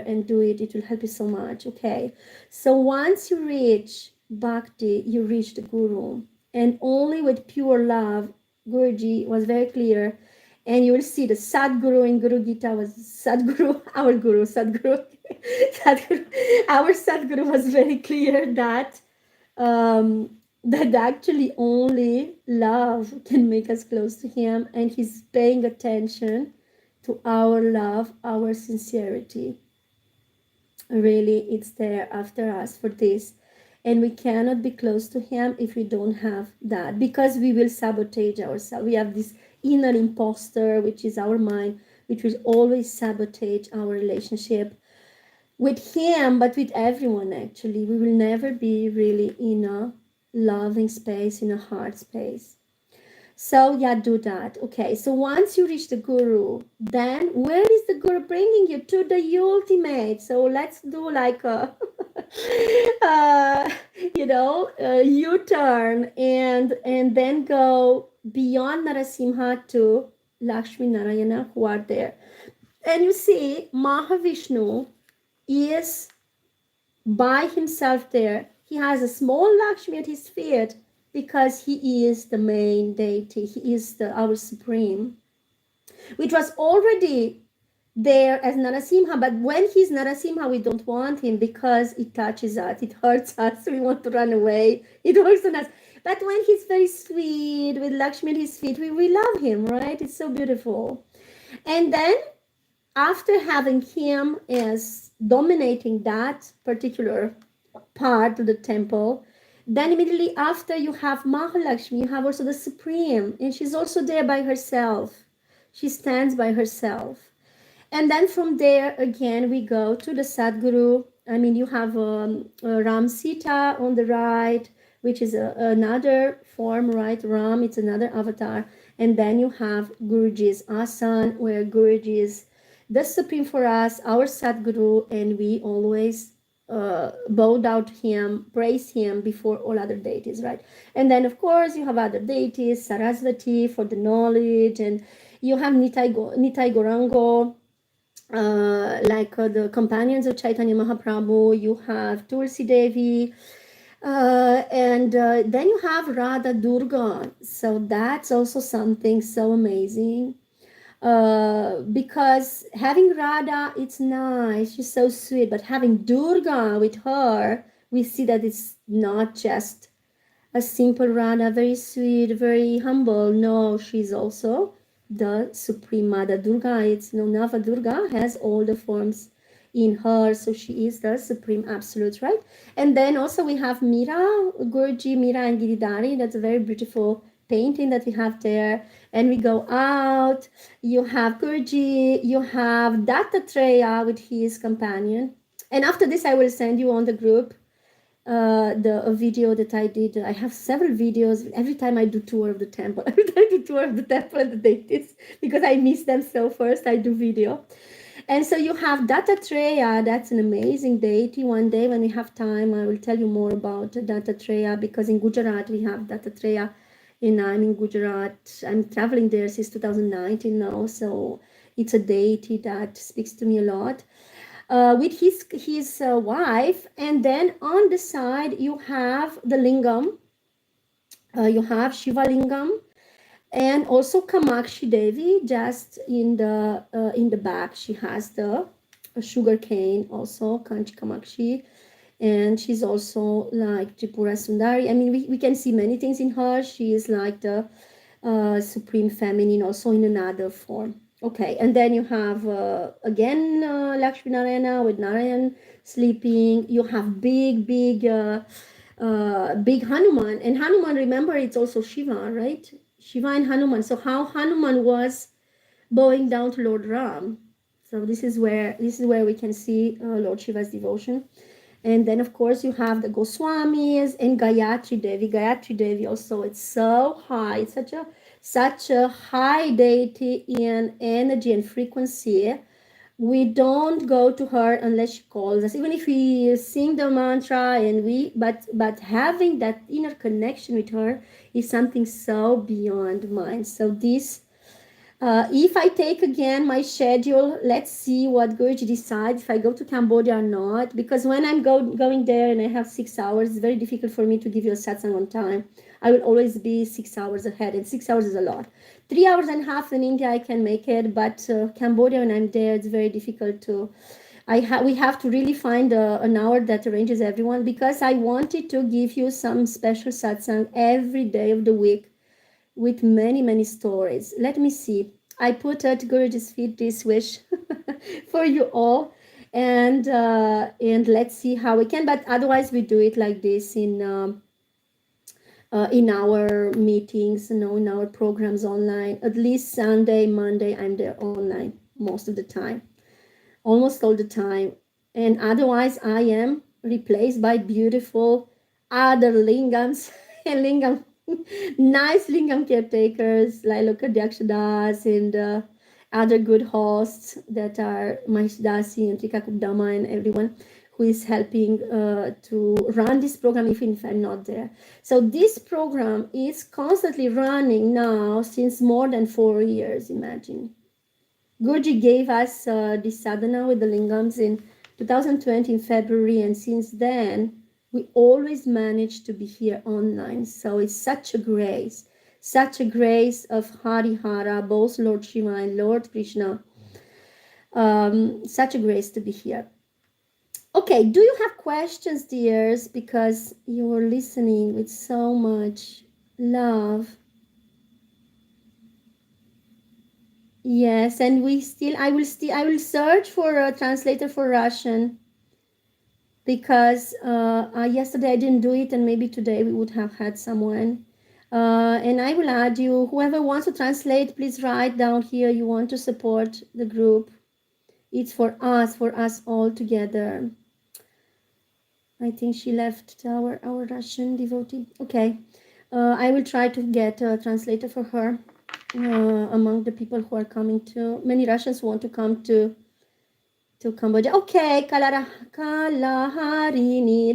A: and do it. It will help you so much, okay? So once you reach bhakti, you reach the Guru. And only with pure love, Guruji was very clear. And you will see the Sadguru in Guru Gita was Sadguru, our Guru, Sadguru. Sadguru. Our Sadguru was very clear that that actually only love can make us close to him. And he's paying attention to our love, our sincerity. Really, it's there after us for this. And we cannot be close to him if we don't have that, because we will sabotage ourselves. We have this inner imposter, which is our mind, which will always sabotage our relationship with him, but with everyone. Actually, we will never be really in a loving space, in a heart space. So yeah, do that. Okay, so once you reach the guru, then where is the guru bringing you? To the ultimate. So let's do like a uh, U-turn, and then go beyond Narasimha to Lakshmi Narayana, who are there. And you see, Mahavishnu is by himself there. He has a small Lakshmi at his feet because he is the main deity. He is our supreme, which was already there as Narasimha. But when he's Narasimha, we don't want him because it touches us, it hurts us, we want to run away, it works on us. But when he's very sweet with Lakshmi at his feet, we love him, right? It's so beautiful. And then after having him as dominating that particular part of the temple, then immediately after you have Mahalakshmi, you have also the Supreme, and she's also there by herself. She stands by herself. And then from there, again, we go to the Sadguru. I mean, you have Ram Sita on the right, which is another form, right? Ram, it's another avatar. And then you have Guruji's Asan, where Guruji is the Supreme for us, our Sadguru, and we always bow down to him, praise him before all other deities, right? And then, of course, you have other deities, Sarasvati for the knowledge, and you have Nitai Gorango, like the companions of Chaitanya Mahaprabhu. You have Tulsi Devi, and then you have Radha Durga. So that's also something so amazing. Because having Radha, it's nice, she's so sweet, but having Durga with her, we see that it's not just a simple Radha, very sweet, very humble. No, she's also the Supreme Mother Durga. It's Nava Durga has all the forms in her, so she is the Supreme Absolute, right? And then also we have Mira, Guruji, Mira and Giridhari. That's a very beautiful painting that we have there. And we go out, you have Guruji, you have Dattatreya with his companion. And after this, I will send you on the group a video that I did. I have several videos. Every time I do tour of the temple, every time I do tour of the temple and the deities, because I miss them so first, I do video. And so you have Dattatreya. That's an amazing deity. One day when we have time, I will tell you more about Dattatreya, because in Gujarat we have Dattatreya. And I'm in Gujarat. I'm traveling there since 2019 now. So it's a deity that speaks to me a lot. With his wife, and then on the side you have the lingam. You have Shiva Lingam, and also Kamakshi Devi. Just in the back, she has the sugar cane, also Kanchi Kamakshi, and she's also like Tripura Sundari. I mean, we can see many things in her. She is like the Supreme Feminine, also in another form. Okay, and then you have again Lakshmi Narayana with Narayan sleeping. You have big Hanuman, and Hanuman, remember, it's also Shiva, right? Shiva and Hanuman. So how Hanuman was bowing down to Lord Ram. So this is where we can see Lord Shiva's devotion. And then, of course, you have the Goswamis and Gayatri Devi. Gayatri Devi also, it's so high. It's such a high deity in energy and frequency. We don't go to her unless she calls us. Even if we sing the mantra but having that inner connection with her is something so beyond mind. So this, if I take again my schedule, let's see what Guruji decides if I go to Cambodia or not. Because when I'm going there and I have 6 hours, it's very difficult for me to give you a satsang on time. I will always be 6 hours ahead, and 6 hours is a lot. 3 hours and a half in India, I can make it, but Cambodia, when I'm there, it's very difficult to. We have to really find an hour that arranges everyone, because I wanted to give you some special satsang every day of the week with many stories. Let me see. I put at Guruji's feet this wish for you all. and let's see how we can. But otherwise, we do it like this in our meetings, in our programs online. At least Sunday, Monday, I'm there online most of the time, almost all the time. And otherwise, I am replaced by beautiful other lingams and lingam, nice lingam caretakers like Lokadyakshadas and other good hosts that are Mahishadasi and Trika Kubdama and everyone who is helping to run this program even if I'm not there. So this program is constantly running now since more than 4 years, imagine. Guruji gave us this sadhana with the lingams in 2020 in February, and since then we always managed to be here online. So it's such a grace of Harihara, both Lord Shiva and Lord Krishna. Such a grace to be here. Okay, do you have questions, dears? Because you were listening with so much love. Yes, and I will search for a translator for Russian because yesterday I didn't do it, and maybe today we would have had someone. And I will add you. Whoever wants to translate, please write down here you want to support the group. It's for us all together. I think she left our Russian devotee. Okay, I will try to get a translator for her. Among the people who are coming to, many Russians want to come to Cambodia. Okay, Kalaharini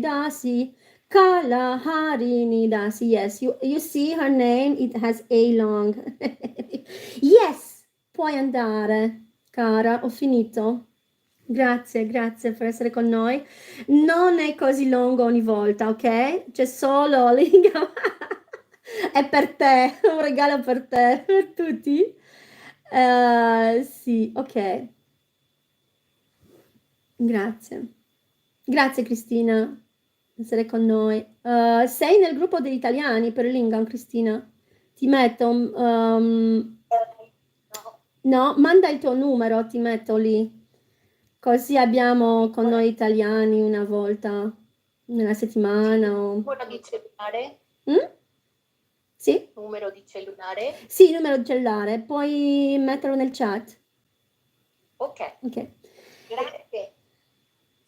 A: Dasi, Kalaharini Dasi. Yes, you see her name, it has A long. Yes, puoi andare, cara, ho finito. Grazie per essere con noi. Non è così lungo ogni volta, ok? C'è solo lingua. È per te, un regalo per te, per tutti. Sì, ok. Grazie Cristina per essere con noi. Sei nel gruppo degli italiani per Lingam, Cristina? Ti metto... no, manda il tuo numero, ti metto lì. Così abbiamo con noi italiani una volta nella settimana.
B: Numero di cellulare?
A: Sì?
B: Numero di cellulare?
A: Sì, numero di cellulare. Puoi metterlo nel chat.
B: Ok. Grazie.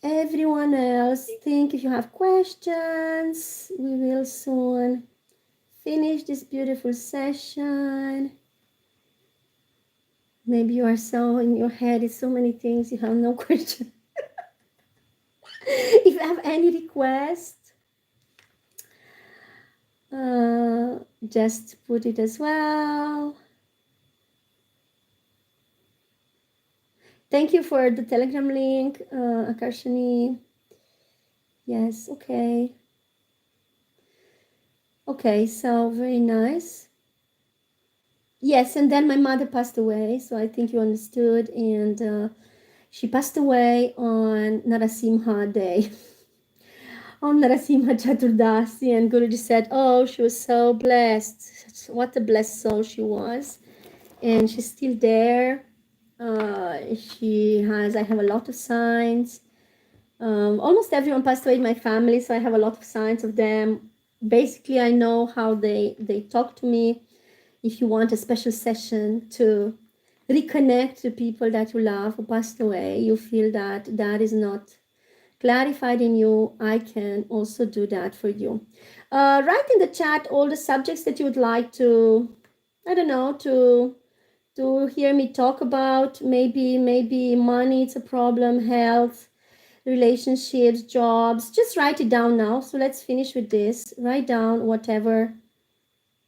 A: Everyone else, think if you have questions. We will soon finish this beautiful session. Maybe you are so in your head, it's so many things, you have no question. If you have any request, just put it as well. Thank you for the Telegram link, Akarshani. Yes, okay. Okay, so very nice. Yes, and then my mother passed away, so I think you understood. And she passed away on Narasimha Day, on Narasimha Chaturdasi, and Guruji said, oh, she was so blessed. What a blessed soul she was. And she's still there. I have a lot of signs. Almost everyone passed away in my family, so I have a lot of signs of them. Basically, I know how they talk to me. If you want a special session to reconnect to people that you love who passed away, you feel that is not clarified in you, I can also do that for you. Write in the chat all the subjects that you would like to, I don't know, to hear me talk about. Maybe money, it's a problem, health, relationships, jobs. Just write it down now. So let's finish with this. Write down whatever.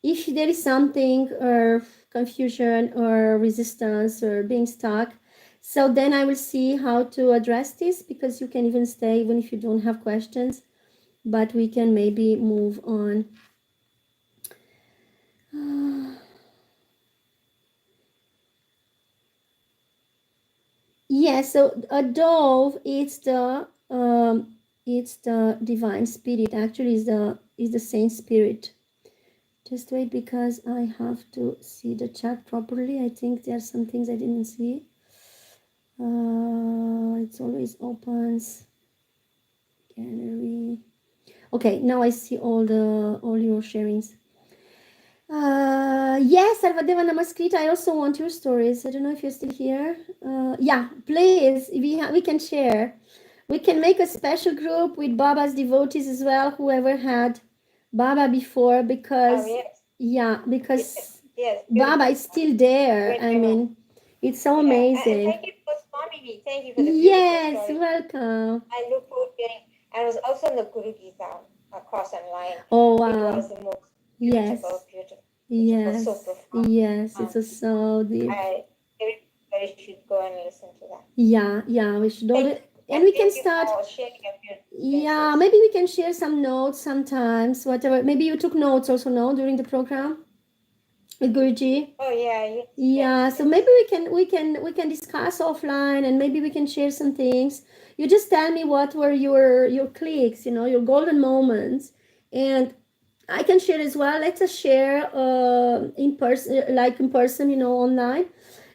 A: If there is something or confusion or resistance or being stuck, so then I will see how to address this, because you can even stay even if you don't have questions, but we can maybe move on. Yes, so a dove, it's the divine spirit. Actually, is the same spirit. Just wait, because I have to see the chat properly. I think there are some things I didn't see. It's always opens. Gallery. Okay, now I see all your sharings. Yes, Sarvadeva Namaskrit. I also want your stories. I don't know if you're still here. Yeah, please. We can share. We can make a special group with Baba's devotees as well. Whoever had Baba before, because because
B: yes,
A: Baba is still there. I mean, it's so amazing.
B: Thank you for Swamini. Thank you for the beautiful story.
A: Welcome.
B: I look forward to getting. I was also in the Guru Gita course online.
A: Oh wow!
B: It was the most beautiful.
A: Yes,
B: so profound.
A: Yes, it was so deep.
B: Everybody should go and listen to that.
A: Yeah, we should always, and we can start. Yeah, maybe we can share some notes sometimes, whatever. Maybe you took notes also, no, during the program with Guruji.
B: Oh yeah.
A: Yeah, so maybe we can discuss offline, and maybe we can share some things. You just tell me what were your clicks, your golden moments, and I can share as well. Let's just share in person, online,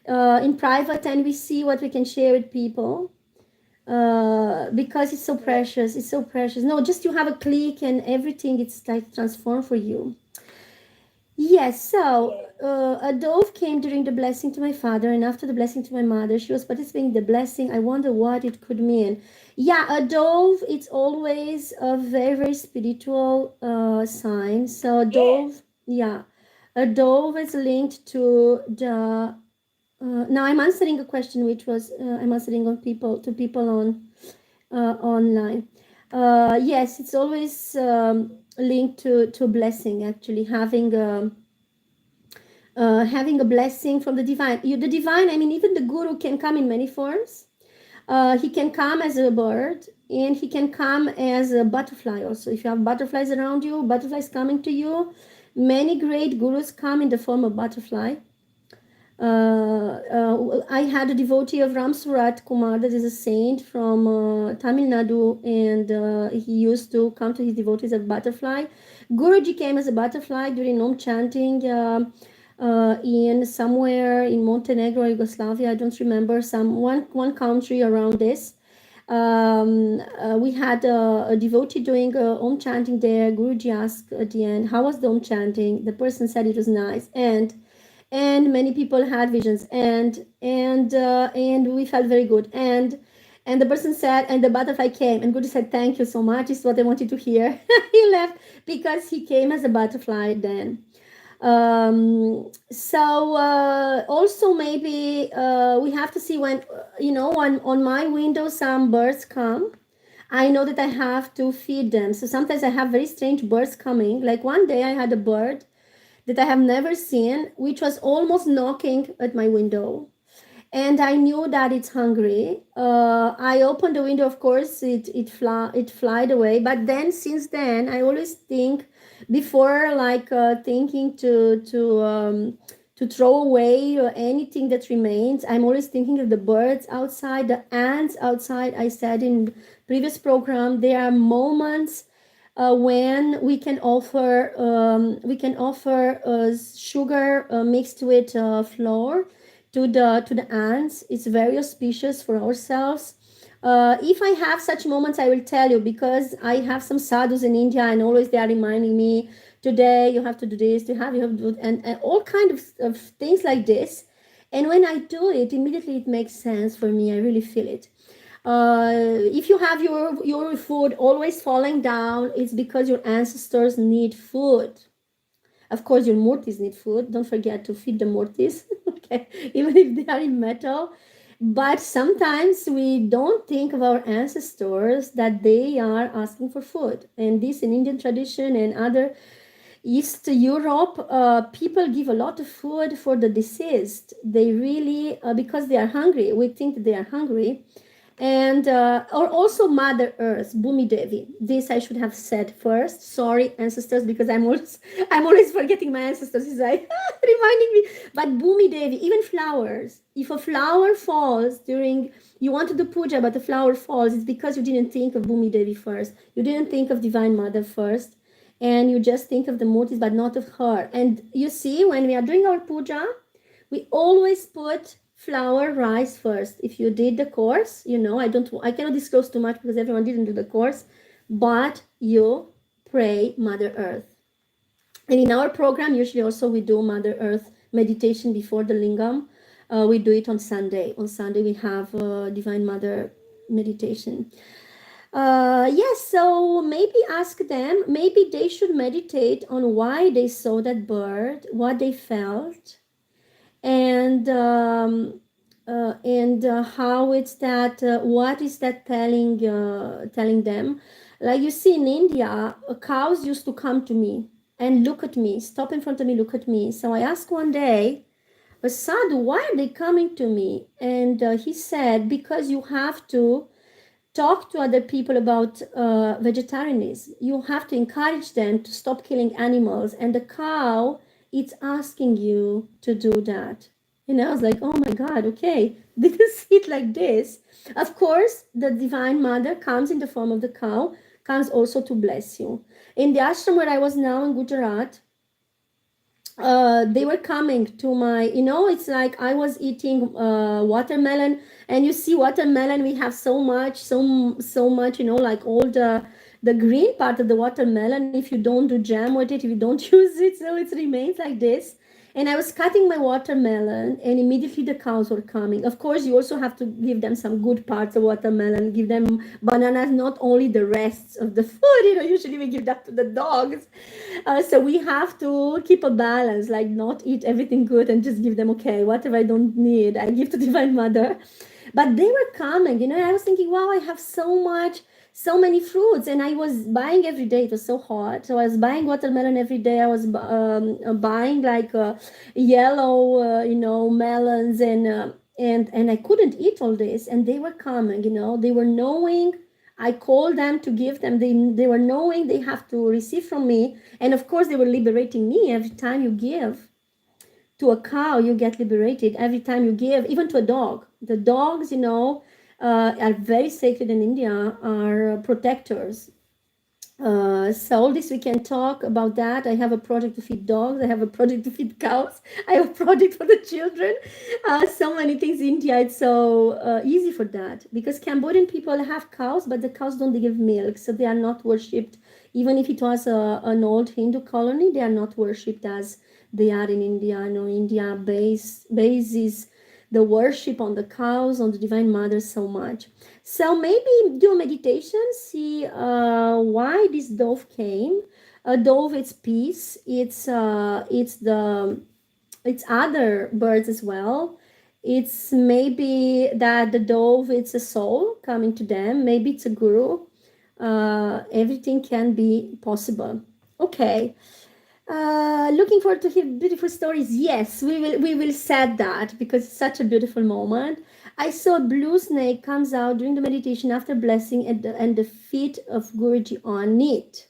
A: in private, and we see what we can share with people. Because it's so precious. It's so precious. No, just you have a click and everything, it's like transformed for you. Yes, so a dove came during the blessing to my father, and after the blessing to my mother, she was participating in the blessing. I wonder what it could mean. Yeah, a dove, it's always a very, very spiritual sign. So a dove, a dove is linked to the. Now I'm answering a question which was I'm answering to people on online. Yes, it's always linked to blessing. Actually, having a blessing from the divine. The divine. I mean, even the guru can come in many forms. He can come as a bird, and he can come as a butterfly also. If you have butterflies around you, butterflies coming to you, many great gurus come in the form of butterfly. I had a devotee of Ramsurat Kumar, that is a saint from Tamil Nadu, and he used to come to his devotees as a butterfly. Guruji came as a butterfly during Om chanting in somewhere in Montenegro, Yugoslavia. I don't remember, one country around this. We had a devotee doing Om chanting there. Guruji asked at the end, "How was the Om chanting?" The person said it was nice, and many people had visions, and we felt very good, and the person said, and the butterfly came, and Guru said, "Thank you so much, is what I wanted to hear." He left because he came as a butterfly then. So also maybe we have to see when on my window some birds come. I know that I have to feed them, so sometimes I have very strange birds coming. Like one day I had a bird that I have never seen, which was almost knocking at my window. And I knew that it's hungry. I opened the window, of course, it flied away. But then, since then, I always think before, thinking to throw away anything that remains. I'm always thinking of the birds outside, the ants outside. I said in previous program, there are moments when we can offer sugar mixed with flour to the ants. It's very auspicious for ourselves. If I have such moments, I will tell you, because I have some sadhus in India, and always they are reminding me, today you have to do this, you have to do, and all kind of things like this. And when I do it, immediately it makes sense for me. I really feel it. If you have your food always falling down, it's because your ancestors need food. Of course, your murtis need food. Don't forget to feed the murtis, okay, even if they are in metal. But sometimes we don't think of our ancestors, that they are asking for food. And this in Indian tradition and other East Europe, people give a lot of food for the deceased. They really, because they are hungry. We think that they are hungry. And or also Mother Earth, Bhumi Devi. This I should have said first. Sorry, ancestors, because I'm always forgetting my ancestors. Is like reminding me. But Bhumi Devi, even flowers. If a flower falls during, you want to do puja, but the flower falls, it's because you didn't think of Bhumi Devi first. You didn't think of Divine Mother first, and you just think of the murtis, but not of her. And you see, when we are doing our puja, we always put flower, rice first. If you did the course, you know, I cannot disclose too much because everyone didn't do the course, but you pray Mother Earth. And in our program, usually also we do Mother Earth meditation before the lingam. We do it on Sunday. On Sunday we have Divine Mother meditation. Yes, so maybe ask them, maybe they should meditate on why they saw that bird, what they felt, and how it's that, what is that telling them. Like you see in India, cows used to come to me and look at me, stop in front of me, look at me. So I asked one day, Sadhu, why are they coming to me? And he said, because you have to talk to other people about vegetarianism. You have to encourage them to stop killing animals, and the cow, it's asking you to do that. And I was like, oh my God, okay, didn't see it like this. Of course, the Divine Mother comes in the form of the cow, comes also to bless you. In the ashram where I was now in Gujarat, they were coming to my, you know, it's like I was eating watermelon, and you see watermelon, we have so much, you know, like all the green part of the watermelon. If you don't do jam with it, if you don't use it, so it remains like this. And I was cutting my watermelon, and immediately the cows were coming. Of course, you also have to give them some good parts of watermelon, give them bananas, not only the rests of the food. You know, usually we give that to the dogs. So we have to keep a balance, like not eat everything good and just give them, okay, whatever I don't need, I give to Divine Mother. But they were coming, you know, I was thinking, wow, I have so many fruits, and I was buying every day. It was so hot, so I was buying watermelon every day. I was buying like yellow, you know, melons, and I couldn't eat all this, and they were coming, you know, they were knowing. I called them to give them. They were knowing they have to receive from me, and of course they were liberating me. Every time you give to a cow, you get liberated. Every time you give, even to a dog, the dogs, you know, are very sacred in India, are protectors. So all this we can talk about that. I have a project to feed dogs. I have a project to feed cows. I have a project for the children. So many things in India. It's so easy for that, because Cambodian people have cows, but the cows don't give milk, so they are not worshipped. Even if it was an old Hindu colony, they are not worshipped as they are in India. You know, India bases the worship on the cows, on the Divine Mother so much. So maybe do a meditation, see why this dove came. A dove, it's peace. It's other birds as well. It's maybe that the dove, it's a soul coming to them. Maybe it's a guru. Everything can be possible. Okay. Looking forward to hear beautiful stories. Yes, we will set that, because it's such a beautiful moment. I saw a blue snake comes out during the meditation after blessing and the feet of Guruji on it.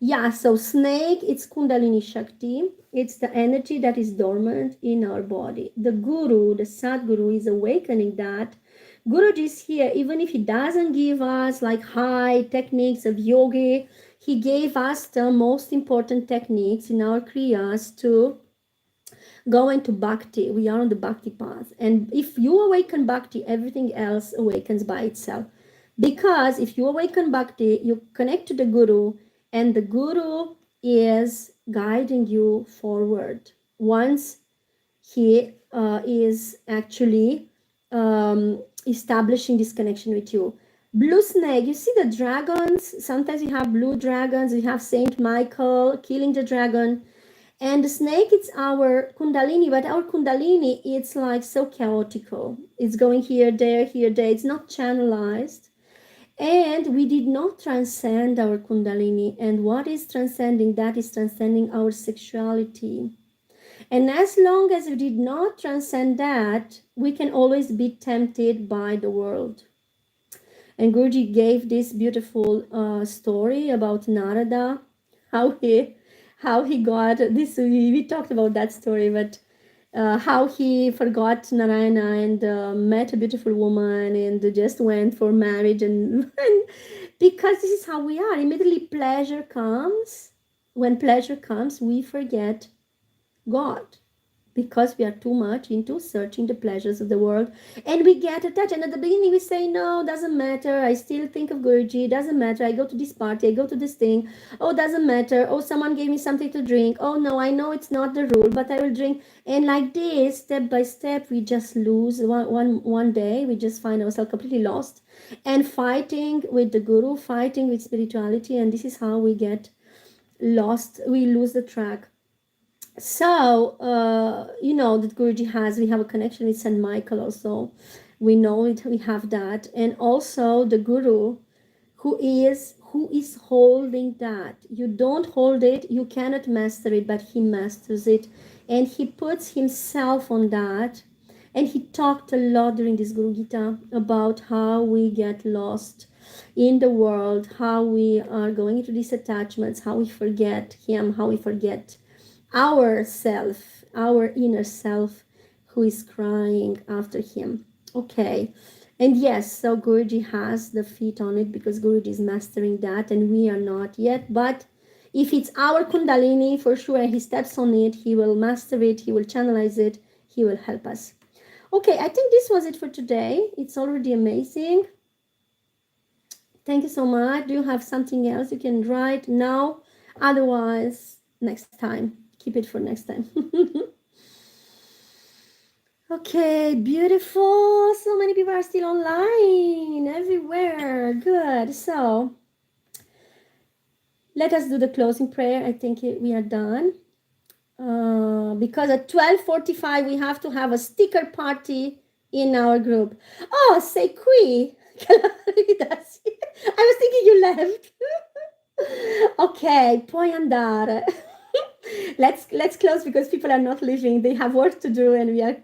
A: Yeah, so snake, it's Kundalini Shakti. It's the energy that is dormant in our body. The Guru, the Sadguru, is awakening that. Guruji is here, even if he doesn't give us like high techniques of yoga. He gave us the most important techniques in our kriyas to go into bhakti. We are on the bhakti path. And if you awaken bhakti, everything else awakens by itself. Because if you awaken bhakti, you connect to the guru, and the guru is guiding you forward. Once he is actually establishing this connection with you. Blue snake, you see the dragons. Sometimes you have blue dragons. You have Saint Michael killing the dragon. And the snake, it's our kundalini, but our kundalini, it's like so chaotical. It's going here, there, here, there. It's not channelized. And we did not transcend our kundalini. And what is transcending? That is transcending our sexuality. And as long as we did not transcend that, we can always be tempted by the world. And Guruji gave this beautiful story about Narada, how he got this. We talked about that story, but how he forgot Narayana and met a beautiful woman and just went for marriage, and because this is how we are. Immediately pleasure comes. When pleasure comes, we forget God. because we are too much into searching the pleasures of the world, and we get attached. And at the beginning we say, no, doesn't matter, I still think of Guruji, doesn't matter, I go to this party, I go to this thing, oh, doesn't matter, oh, someone gave me something to drink, oh no, I know it's not the rule, but I will drink. And like this, step by step, we just lose. One day we just find ourselves completely lost and fighting with the Guru, fighting with spirituality, and this is how we get lost, we lose the track. So you know that Guruji has, we have a connection with Saint Michael also, we know it, we have that. And also the Guru who is holding that. You don't hold it, you cannot master it, but he masters it, and he puts himself on that. And he talked a lot during this Guru Gita about how we get lost in the world, how we are going into these attachments, how we forget him, how we forget our self, our inner self, who is crying after him. Okay. And yes, so Guruji has the feet on it because Guruji is mastering that and we are not yet. But if it's our Kundalini, for sure, he steps on it, he will master it, he will channelize it, he will help us. Okay, I think this was it for today. It's already amazing. Thank you so much. Do you have something else you can write now? Otherwise, next time. Keep it for next time. Okay, beautiful. So many people are still online everywhere. Good. So let us do the closing prayer. I think we are done. Because at 12:45 we have to have a sticker party in our group. Oh, sei qui. I was thinking you left. Ok, puoi andare. Let's close because people are not leaving. They have work to do and we are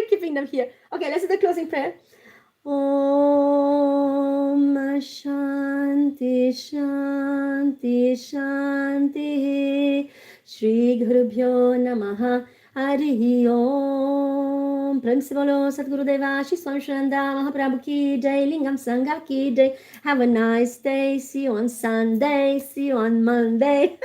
A: keeping them here. Okay, let's do the closing prayer. Om Shanti Shanti Shanti Shri Gurubhyo Namaha Hari Om. Prem se bolo Satgurudeva Shri Swami Vishwananda Mahaprabhu ki jai, Lingam Sangha ki jai. Have a nice day. See you on Sunday. See you on Monday.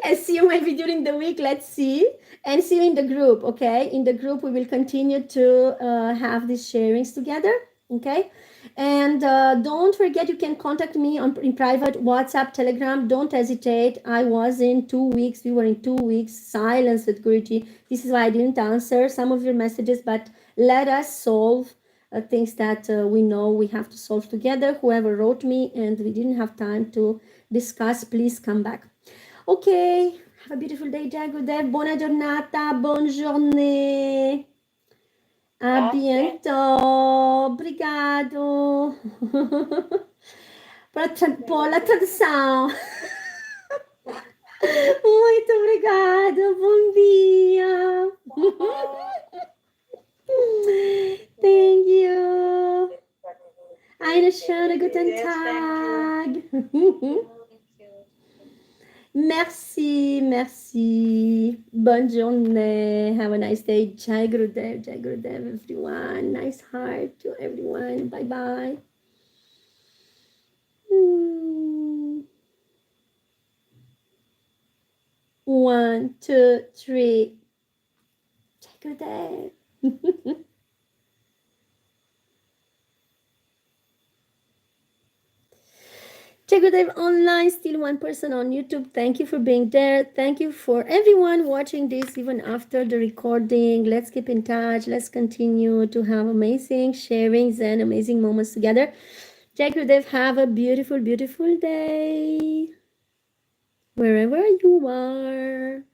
A: And see you maybe during the week. Let's see. And see you in the group, okay? In the group, we will continue to have these sharings together, okay? And don't forget, you can contact me in private, WhatsApp, Telegram. Don't hesitate. I was in 2 weeks. We were in 2 weeks silence with Guruji. This is why I didn't answer some of your messages, but let us solve things that we know we have to solve together. Whoever wrote me and we didn't have time to discuss, please come back. Ok, have a beautiful day, Jai Gurudev. Buona giornata, bonne journée. A bientôt. Obrigado. Por la tradução. Muito obrigada. Bom dia. Thank you. Eine schöne guten Tag. Merci, merci. Bonne journée. Have a nice day. Jai Gurudev, everyone. Nice heart to everyone. Bye-bye. 1, 2, 3. Jai Gurudev. Jai Gurudev online, still one person on YouTube. Thank you for being there. Thank you for everyone watching this even after the recording. Let's keep in touch. Let's continue to have amazing sharings and amazing moments together. Jai Gurudev, have a beautiful, beautiful day wherever you are.